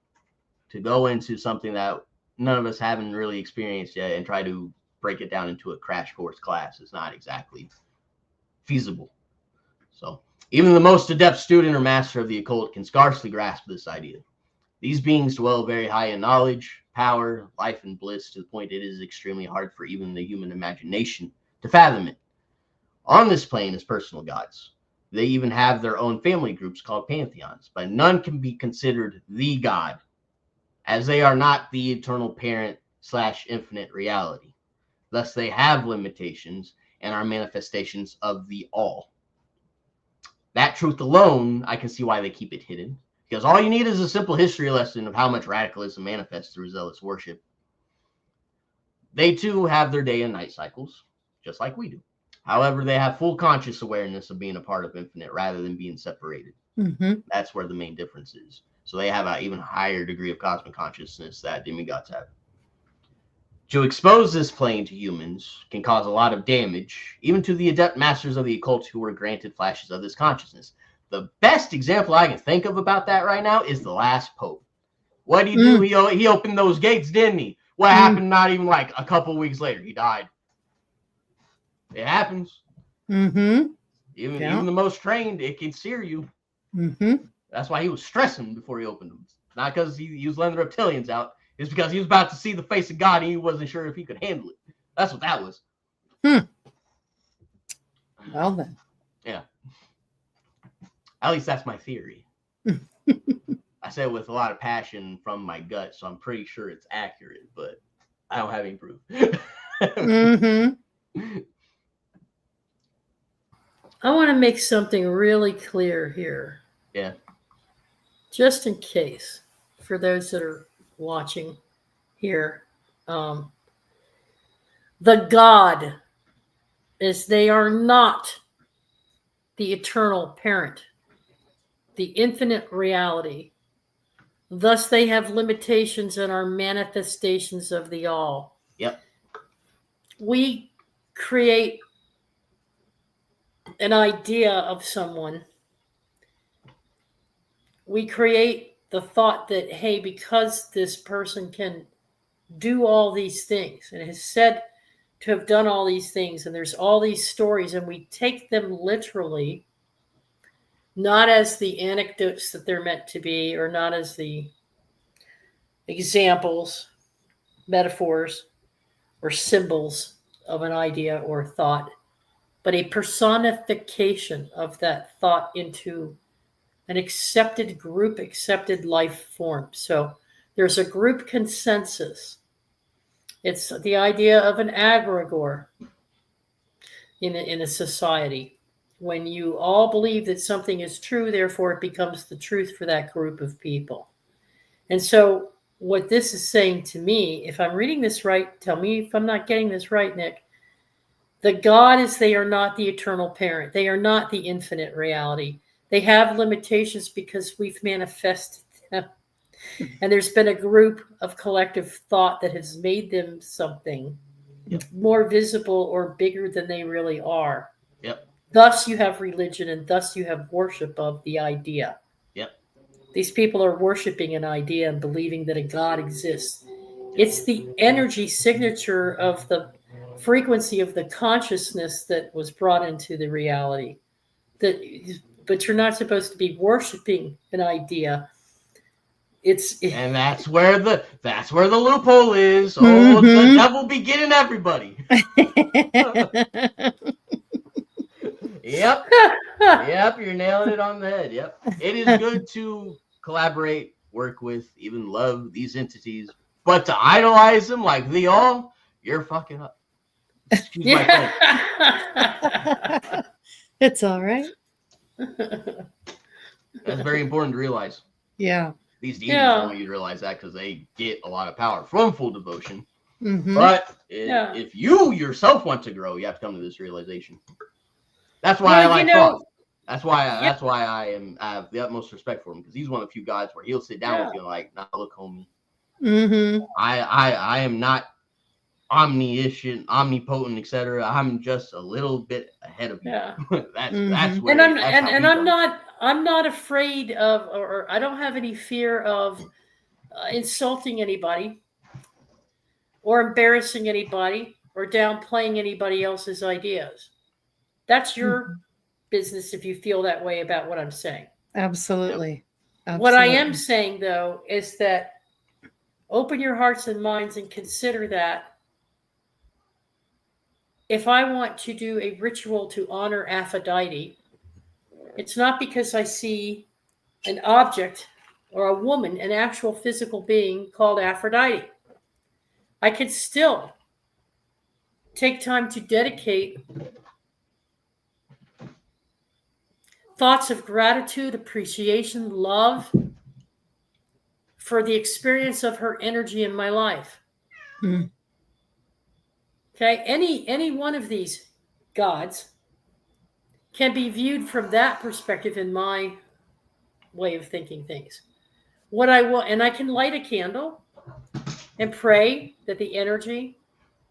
To go into something that none of us haven't really experienced yet and try to break it down into a crash course class is not exactly feasible. So even the most adept student or master of the occult can scarcely grasp this idea. These beings dwell very high in knowledge, power, life, and bliss, to the point it is extremely hard for even the human imagination to fathom it. On this plane is personal gods. They even have their own family groups called pantheons, but none can be considered the god, as they are not the eternal parent / infinite reality. Thus, they have limitations and are manifestations of the all. That truth alone, I can see why they keep it hidden, because all you need is a simple history lesson of how much radicalism manifests through zealous worship. They too have their day and night cycles, just like we do. However, they have full conscious awareness of being a part of infinite rather than being separated. Mm-hmm. That's where the main difference is. So they have an even higher degree of cosmic consciousness that demigods have. To expose this plane to humans can cause a lot of damage, even to the adept masters of the occult who were granted flashes of this consciousness. The best example I can think of about that right now is the last pope. What did he do? He opened those gates, didn't he? What happened not even like a couple weeks later? He died. It happens. Mm-hmm. Even the most trained, it can sear you. Mm-hmm. That's why he was stressing before he opened them. Not because he was letting the reptilians out. It's because he was about to see the face of God and he wasn't sure if he could handle it. That's what that was. Well then. Yeah. At least that's my theory. I say it with a lot of passion from my gut, so I'm pretty sure it's accurate, but I don't have any proof. Mm-hmm. I want to make something really clear here. Yeah. Just in case, for those that are watching here, the God is they are not the eternal parent, the infinite reality. Thus, they have limitations and are manifestations of the all. Yep. We create an idea of someone. We create the thought that, hey, because this person can do all these things and is said to have done all these things, and there's all these stories, and we take them literally, not as the anecdotes that they're meant to be, or not as the examples, metaphors, or symbols of an idea or thought, but a personification of that thought into an accepted group, accepted life form. So there's a group consensus. It's the idea of an egregore in a society. When you all believe that something is true, therefore it becomes the truth for that group of people. And so what this is saying to me, if I'm reading this right, tell me if I'm not getting this right, Nick. The God is they are not the eternal parent. They are not the infinite reality. They have limitations because we've manifested them. And there's been a group of collective thought that has made them something more visible or bigger than they really are. Yep. Thus you have religion, and thus you have worship of the idea. Yep. These people are worshiping an idea and believing that a God exists. It's the energy signature of the frequency of the consciousness that was brought into the reality. But you're not supposed to be worshiping an idea. And that's where the loophole is. Oh, the devil be getting everybody. Yep. Yep, you're nailing it on the head. Yep. It is good to collaborate, work with, even love these entities, but to idolize them like the all, you're fucking up. Excuse my French. It's all right. That's very important to realize. Yeah. These demons don't want you to realize that because they get a lot of power from full devotion. But if you yourself want to grow, you have to come to this realization. That's why I like Frost. That's why I have the utmost respect for him, because he's one of the few guys where he'll sit down with you and like, nah, look, homie. I am not omniscient, omnipotent, etc. I'm just a little bit ahead of you. That's where, I'm not afraid of, or I don't have any fear of insulting anybody or embarrassing anybody or downplaying anybody else's ideas. That's your business if you feel that way about what I'm saying. Absolutely. What I am saying, though, is that open your hearts and minds and consider that if I want to do a ritual to honor Aphrodite, it's not because I see an object or a woman, an actual physical being called Aphrodite. I could still take time to dedicate thoughts of gratitude, appreciation, love for the experience of her energy in my life. Okay, any one of these gods can be viewed from that perspective in my way of thinking things. What I will, and I can light a candle and pray that the energy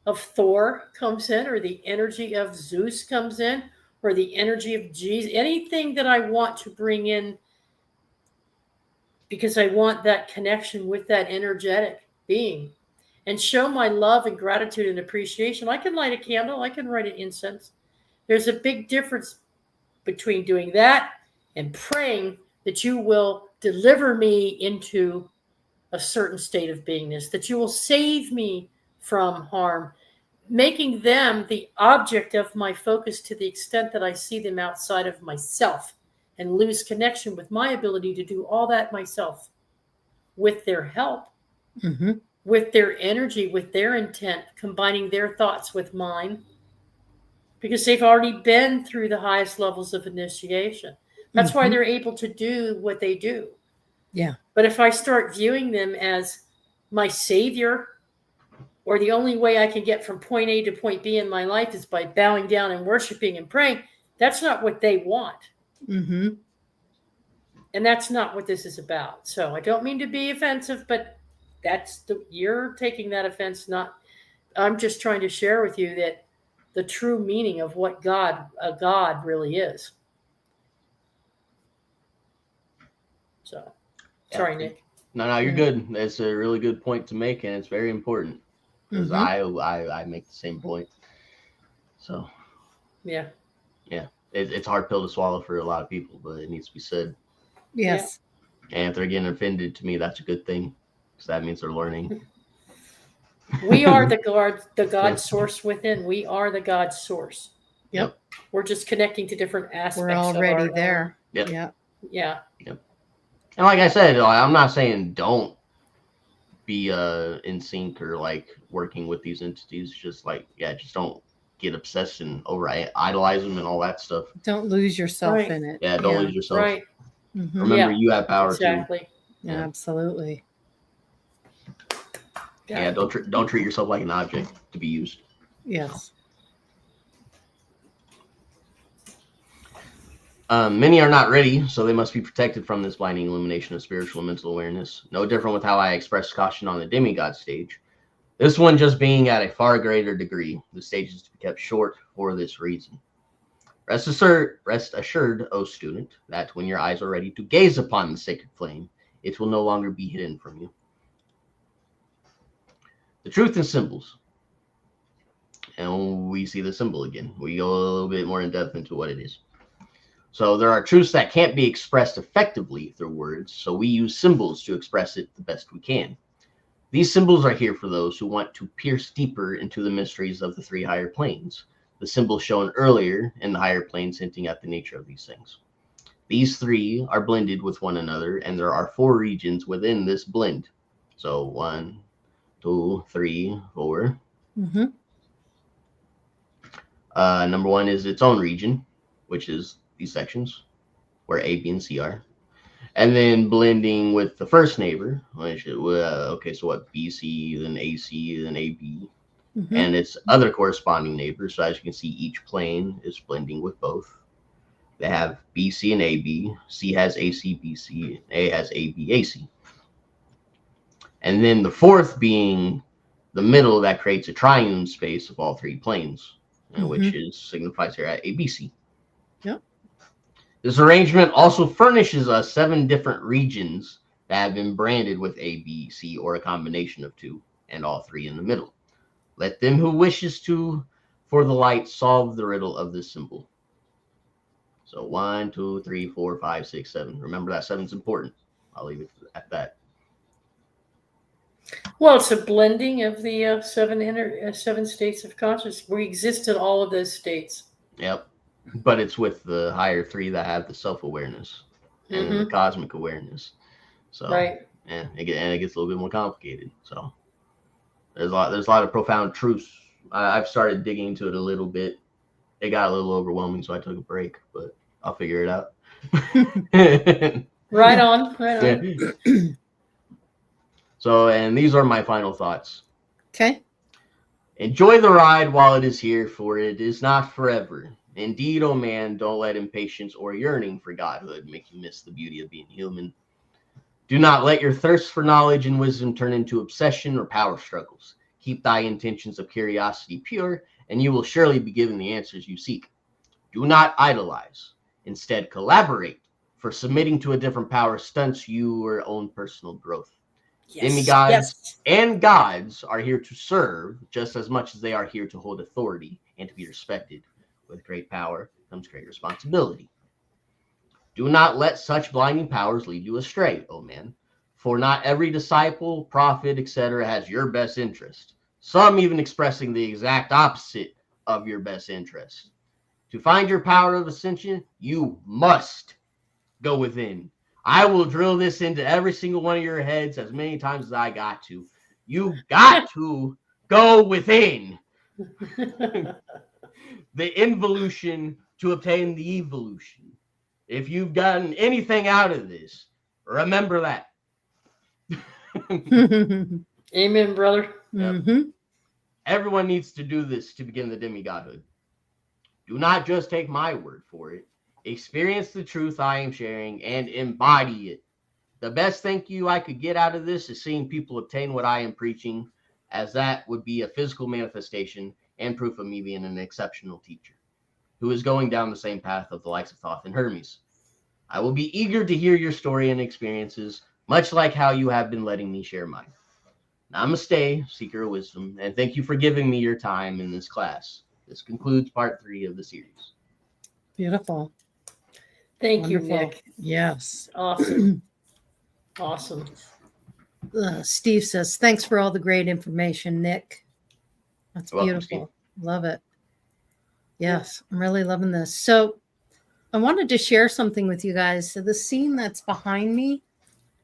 of Thor comes in, or the energy of Zeus comes in, or the energy of Jesus, anything that I want to bring in, because I want that connection with that energetic being and show my love and gratitude and appreciation. I can light a candle, I can write an incense. There's a big difference between doing that and praying that you will deliver me into a certain state of beingness, that you will save me from harm, making them the object of my focus to the extent that I see them outside of myself and lose connection with my ability to do all that myself with their help, with their energy, with their intent, combining their thoughts with mine, because they've already been through the highest levels of initiation. That's why they're able to do what they do. Yeah. But if I start viewing them as my savior, or the only way I can get from point A to point B in my life is by bowing down and worshiping and praying, that's not what they want. And that's not what this is about. So I don't mean to be offensive, but you're taking that offense. I'm just trying to share with you that the true meaning of what a God really is. So, sorry, Nick. No, you're good. That's a really good point to make, and it's very important, because I make the same point. So, yeah, it's a hard pill to swallow for a lot of people, but it needs to be said. Yes. And if they're getting offended, to me, that's a good thing, because that means they're learning. We are the God source within. We are the God source. Yep. We're just connecting to different aspects. We're already there. Yep. Yeah. And like I said, I'm not saying don't be in sync or like working with these entities. Just just don't get obsessed and over idolize them and all that stuff. Don't lose yourself in it. Yeah, don't lose yourself. Right. Remember, you have power too. Yeah, absolutely. Yeah, don't treat yourself like an object to be used. Yes. Many are not ready, so they must be protected from this blinding illumination of spiritual and mental awareness. No different with how I expressed caution on the Demi-God stage. This one just being at a far greater degree. The stage is to be kept short for this reason. Rest assured, O student, that when your eyes are ready to gaze upon the sacred flame, it will no longer be hidden from you. The truth in symbols. And we see the symbol again. We go a little bit more in depth into what it is. So there are truths that can't be expressed effectively through words, so we use symbols to express it the best we can. These symbols are here for those who want to pierce deeper into the mysteries of the three higher planes, the symbols shown earlier in the higher planes hinting at the nature of these things. These three are blended with one another, and there are 4 regions within this blend. So 1, 2, 3, 4. Number 1 is its own region, which is these sections where A, B, and C are. And then blending with the first neighbor, which okay, so what, BC, then AC, then AB, and its other corresponding neighbors. So as you can see, each plane is blending with both. They have BC and AB. C has AC, BC, A has AB, AC. And then the fourth being the middle, that creates a triune space of all three planes, which is signifies here at ABC. Yep. This arrangement also furnishes us 7 different regions that have been branded with A, B, C, or a combination of 2, and all 3 in the middle. Let them who wishes to, for the light, solve the riddle of this symbol. So 1, 2, 3, 4, 5, 6, 7. Remember that 7 is important. I'll leave it at that. Well, it's a blending of the 7 states of consciousness. We exist in all of those states. Yep. But it's with the higher 3 that have the self-awareness and the cosmic awareness. So right. And it gets a little bit more complicated. So there's a lot of profound truths. I've started digging into it a little bit. It got a little overwhelming, so I took a break, but I'll figure it out. Right on. Yeah. So, and these are my final thoughts. Okay. Enjoy the ride while it is here, for it is not forever. Indeed, O man, don't let impatience or yearning for godhood make you miss the beauty of being human. Do not let your thirst for knowledge and wisdom turn into obsession or power struggles. Keep thy intentions of curiosity pure, and you will surely be given the answers you seek. Do not idolize. Instead, collaborate, for submitting to a different power stunts your own personal growth. Yes. Demi-gods and gods are here to serve just as much as they are here to hold authority and to be respected. With great power comes great responsibility. Do not let such blinding powers lead you astray, O man, for not every disciple, prophet, etc. has your best interest, some even expressing the exact opposite of your best interest. To find your power of ascension, you must go within. I will drill this into every single one of your heads as many times as I got to. You got to go within. The involution to obtain the evolution. If you've gotten anything out of this, remember that. Amen, brother. Mm-hmm. Everyone needs to do this to begin the demigodhood. Do not just take my word for it. Experience the truth I am sharing and embody it. The best thank you I could get out of this is seeing people obtain what I am preaching, as that would be a physical manifestation and proof of me being an exceptional teacher who is going down the same path of the likes of Thoth and Hermes. I will be eager to hear your story and experiences, much like how you have been letting me share mine. Namaste, seeker of wisdom, and thank you for giving me your time in this class. This concludes part 3 of the series. Beautiful. Thank Wonderful. you, Nick. Yes. Awesome. Awesome. Steve says, thanks for all the great information, Nick. That's beautiful. Welcome, love it. Yes, I'm really loving this. So I wanted to share something with you guys. So the scene that's behind me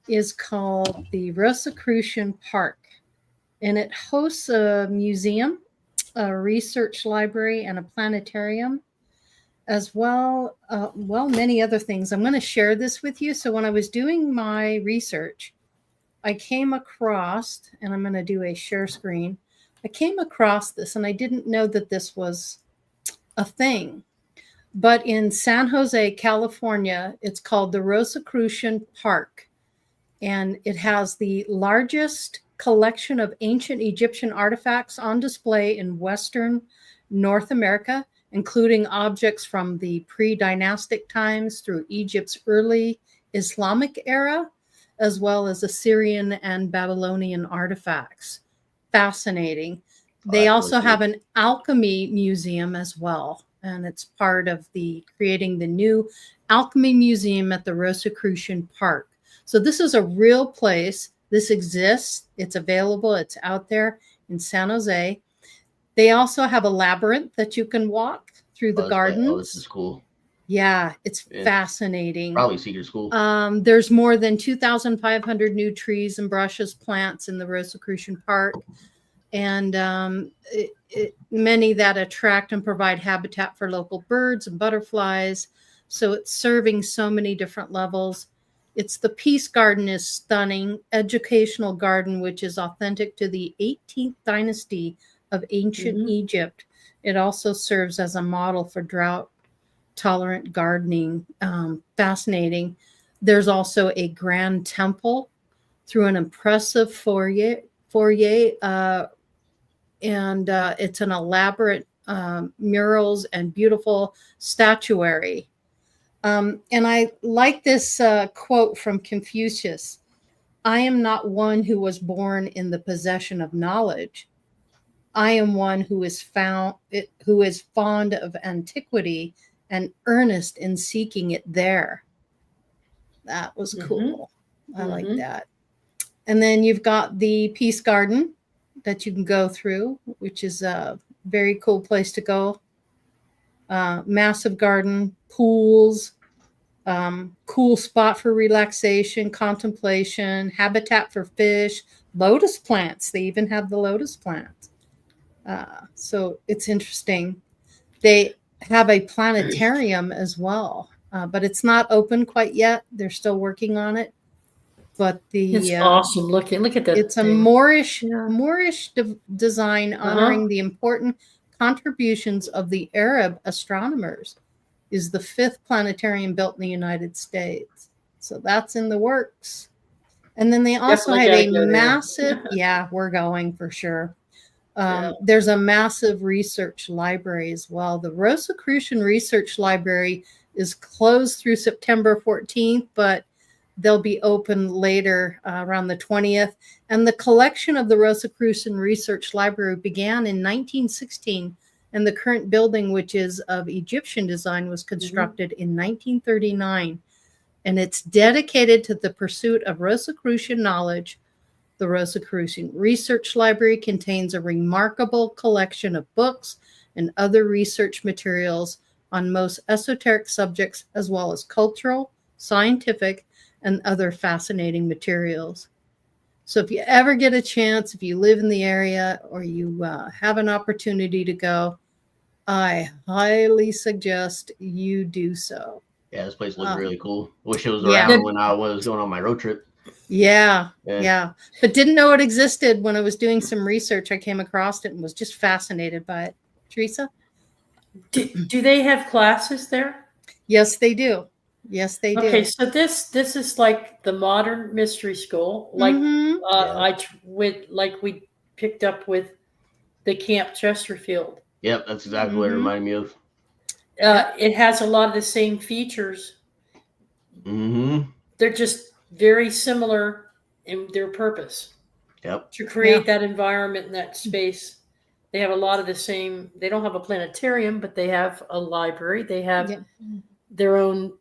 is called the Rosicrucian Park, and it hosts a museum, a research library, and a planetarium, as well, many other things. I'm going to share this with you. So when I was doing my research, I came across, and I'm going to do a share screen. I came across this, and I didn't know that this was a thing. But in San Jose, California, it's called the Rosicrucian Park. And it has the largest collection of ancient Egyptian artifacts on display in Western North America, including objects from the pre-dynastic times through Egypt's early Islamic era, as well as Assyrian and Babylonian artifacts. Fascinating. They also have an alchemy museum as well, and it's part of the creating the new alchemy museum at the Rosicrucian Park. So this is a real place. This exists. It's available. It's out there in San Jose. They also have a labyrinth that you can walk through the gardens. Oh, this is cool. Yeah, it's fascinating. Probably secret school. There's more than 2,500 new trees and brushes, plants in the Rosicrucian Park, and many that attract and provide habitat for local birds and butterflies. So it's serving so many different levels. It's the Peace Garden is stunning, educational garden, which is authentic to the 18th dynasty of ancient Egypt. It also serves as a model for drought-tolerant gardening. Fascinating. There's also a grand temple through an impressive foyer, and it's an elaborate murals and beautiful statuary. And I like this quote from Confucius: "I am not one who was born in the possession of knowledge. I am one who is fond of antiquity and earnest in seeking it there." That was cool. I like that. And then you've got the Peace Garden that you can go through, which is a very cool place to go. Massive garden, pools, cool spot for relaxation, contemplation, habitat for fish, lotus plants. They even have the lotus plants. So it's interesting. They have a planetarium as well, but it's not open quite yet. They're still working on it. But it's awesome looking. Look at that. It's a Moorish design honoring the important contributions of the Arab astronomers. Is the 5th planetarium built in the United States. So that's in the works. And then they also have a massive, we're going for sure. There's a massive research library as well. The Rosicrucian Research Library is closed through September 14th, but they'll be open later around the 20th. And the collection of the Rosicrucian Research Library began in 1916. And the current building, which is of Egyptian design, was constructed in 1939. And it's dedicated to the pursuit of Rosicrucian knowledge. The Rosicrucian Research Library contains a remarkable collection of books and other research materials on most esoteric subjects, as well as cultural, scientific, and other fascinating materials. So if you ever get a chance, if you live in the area or you have an opportunity to go, I highly suggest you do so. Yeah, this place looks really cool. Wish it was around when I was going on my road trip. Yeah. But didn't know it existed. When I was doing some research, I came across it and was just fascinated by it. Teresa? Do they have classes there? Yes, they do. Yes, they do. Okay, so this is like the modern mystery school, like we picked up with the Camp Chesterfield. Yep, that's exactly what it reminded me of. It has a lot of the same features. They're just very similar in their purpose. Yep. To create that environment and that space. They have a lot of the same. They don't have a planetarium, but they have a library. They have their own.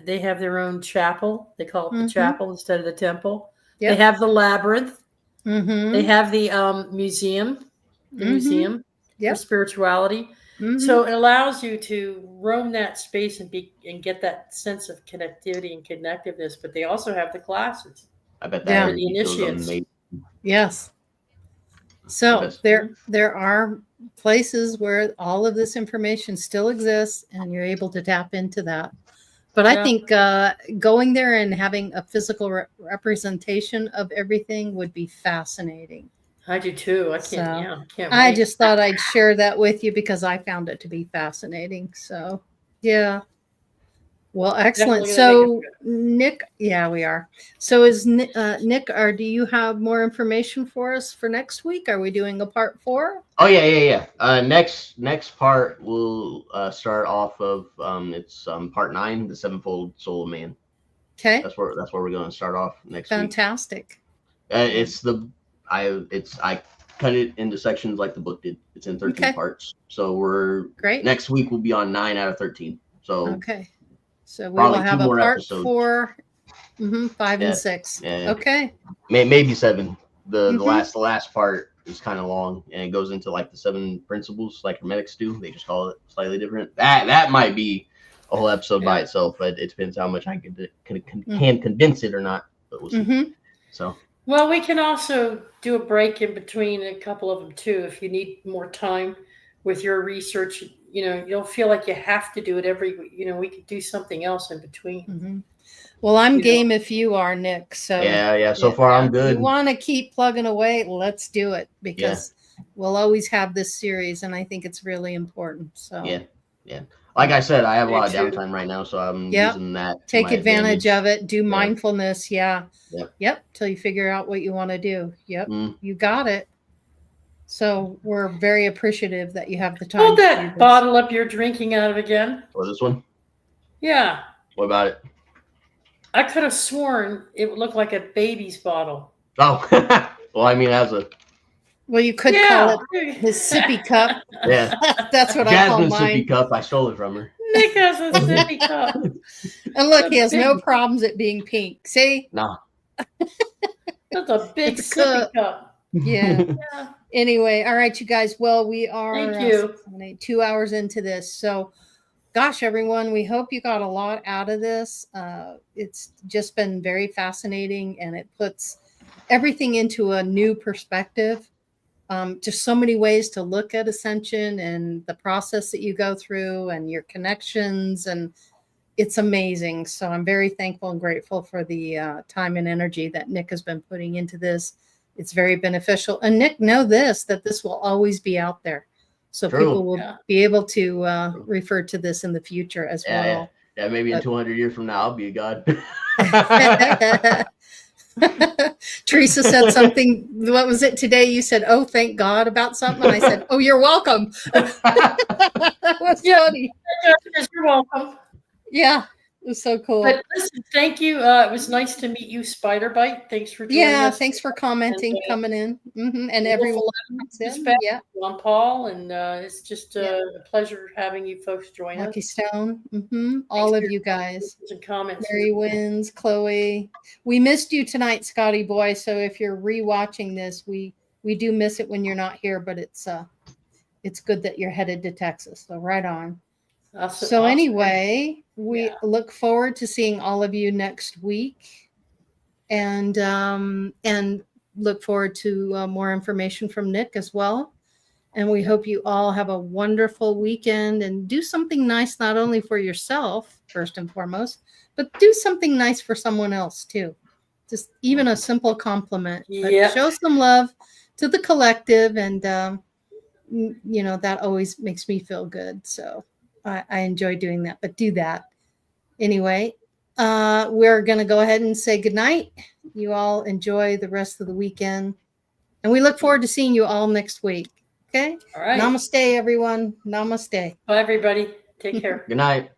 They have their own chapel. They call it the chapel instead of the temple. They have the labyrinth. They have the museum. The museum for spirituality. So it allows you to roam that space and get that sense of connectivity and connectiveness. But they also have the classes. I bet that the initiates. Yes. So there are places where all of this information still exists, and you're able to tap into that. But I think going there and having a physical representation of everything would be fascinating. I do too. I can't wait. I just thought I'd share that with you because I found it to be fascinating. So, yeah. Well, excellent. So, Nick, we are. So, is Nick, do you have more information for us for next week? Are we doing a part 4? Oh, yeah. Next part we'll start off of it's part 9, the sevenfold soul of man. Okay. That's where we're going to start off next week. Fantastic. I cut it into sections like the book did. It's in 13 parts. So next week we'll be on 9 out of 13. So okay. So we will have a part episodes. 4, 5 and 6. Yeah. Okay. Maybe 7. The last part is kind of long, and it goes into like the 7 principles, like Hermetics do. They just call it slightly different. That might be a whole episode by itself, but it depends how much I can condense it or not. But we'll see. So. Well, we can also do a break in between a couple of them too, if you need more time with your research. You don't feel like you have to do it every. We could do something else in between. Well, I'm game if you are, Nick. So yeah. So far, I'm good. You want to keep plugging away? Let's do it, because we'll always have this series, and I think it's really important. So yeah. Like I said, I have a lot of downtime right now, so I'm using that to take my advantage of it. Do Yeah. mindfulness. Yep. Till you figure out what you want to do. Yep. You got it. So we're very appreciative that you have the time. Hold that bottle up you're drinking out of again. Oh, this one? Yeah. What about it? I could have sworn it would look like a baby's bottle. Oh, well, I mean, as a... Well, you could call it his sippy cup. Yeah. That's what I call mine. Jasmine's sippy cup. I stole it from her. Nick has a sippy cup. And look, he has no problems at being pink. See? No. That's a big sippy cup. Yeah. Anyway, all right, you guys. Well, we are 2 hours into this. So, gosh, everyone, we hope you got a lot out of this. It's just been very fascinating, and it puts everything into a new perspective. Just so many ways to look at ascension and the process that you go through and your connections, and it's amazing. So I'm very thankful and grateful for the time and energy that Nick has been putting into this. It's very beneficial. And Nick, know that this will always be out there. So people will be able to refer to this in the future as well. Yeah, maybe in 200 years from now, I'll be a god. Teresa said something. What was it today? You said, "Oh, thank God," about something. And I said, "Oh, you're welcome." That was funny. You're welcome. Yeah, it was so cool. But listen, thank you. It was nice to meet you, Spiderbite. Thanks for joining us. Thanks for commenting, coming in, and everyone. Juan Paul, and it's just a pleasure having you folks join Lucky us. Stone, all of you guys. And comments. Mary Wins, Chloe. We missed you tonight, Scotty boy. So if you're rewatching this, we do miss it when you're not here, but it's good that you're headed to Texas. So right on. So anyway, we look forward to seeing all of you next week, and look forward to more information from Nick as well. And we hope you all have a wonderful weekend and do something nice, not only for yourself, first and foremost, but do something nice for someone else too. Just even a simple compliment. But show some love to the collective, and that always makes me feel good. So I enjoy doing that, but do that. Anyway, we're going to go ahead and say goodnight. You all enjoy the rest of the weekend, and we look forward to seeing you all next week. Okay? All right. Namaste, everyone. Namaste. Bye, everybody. Take care. Good night.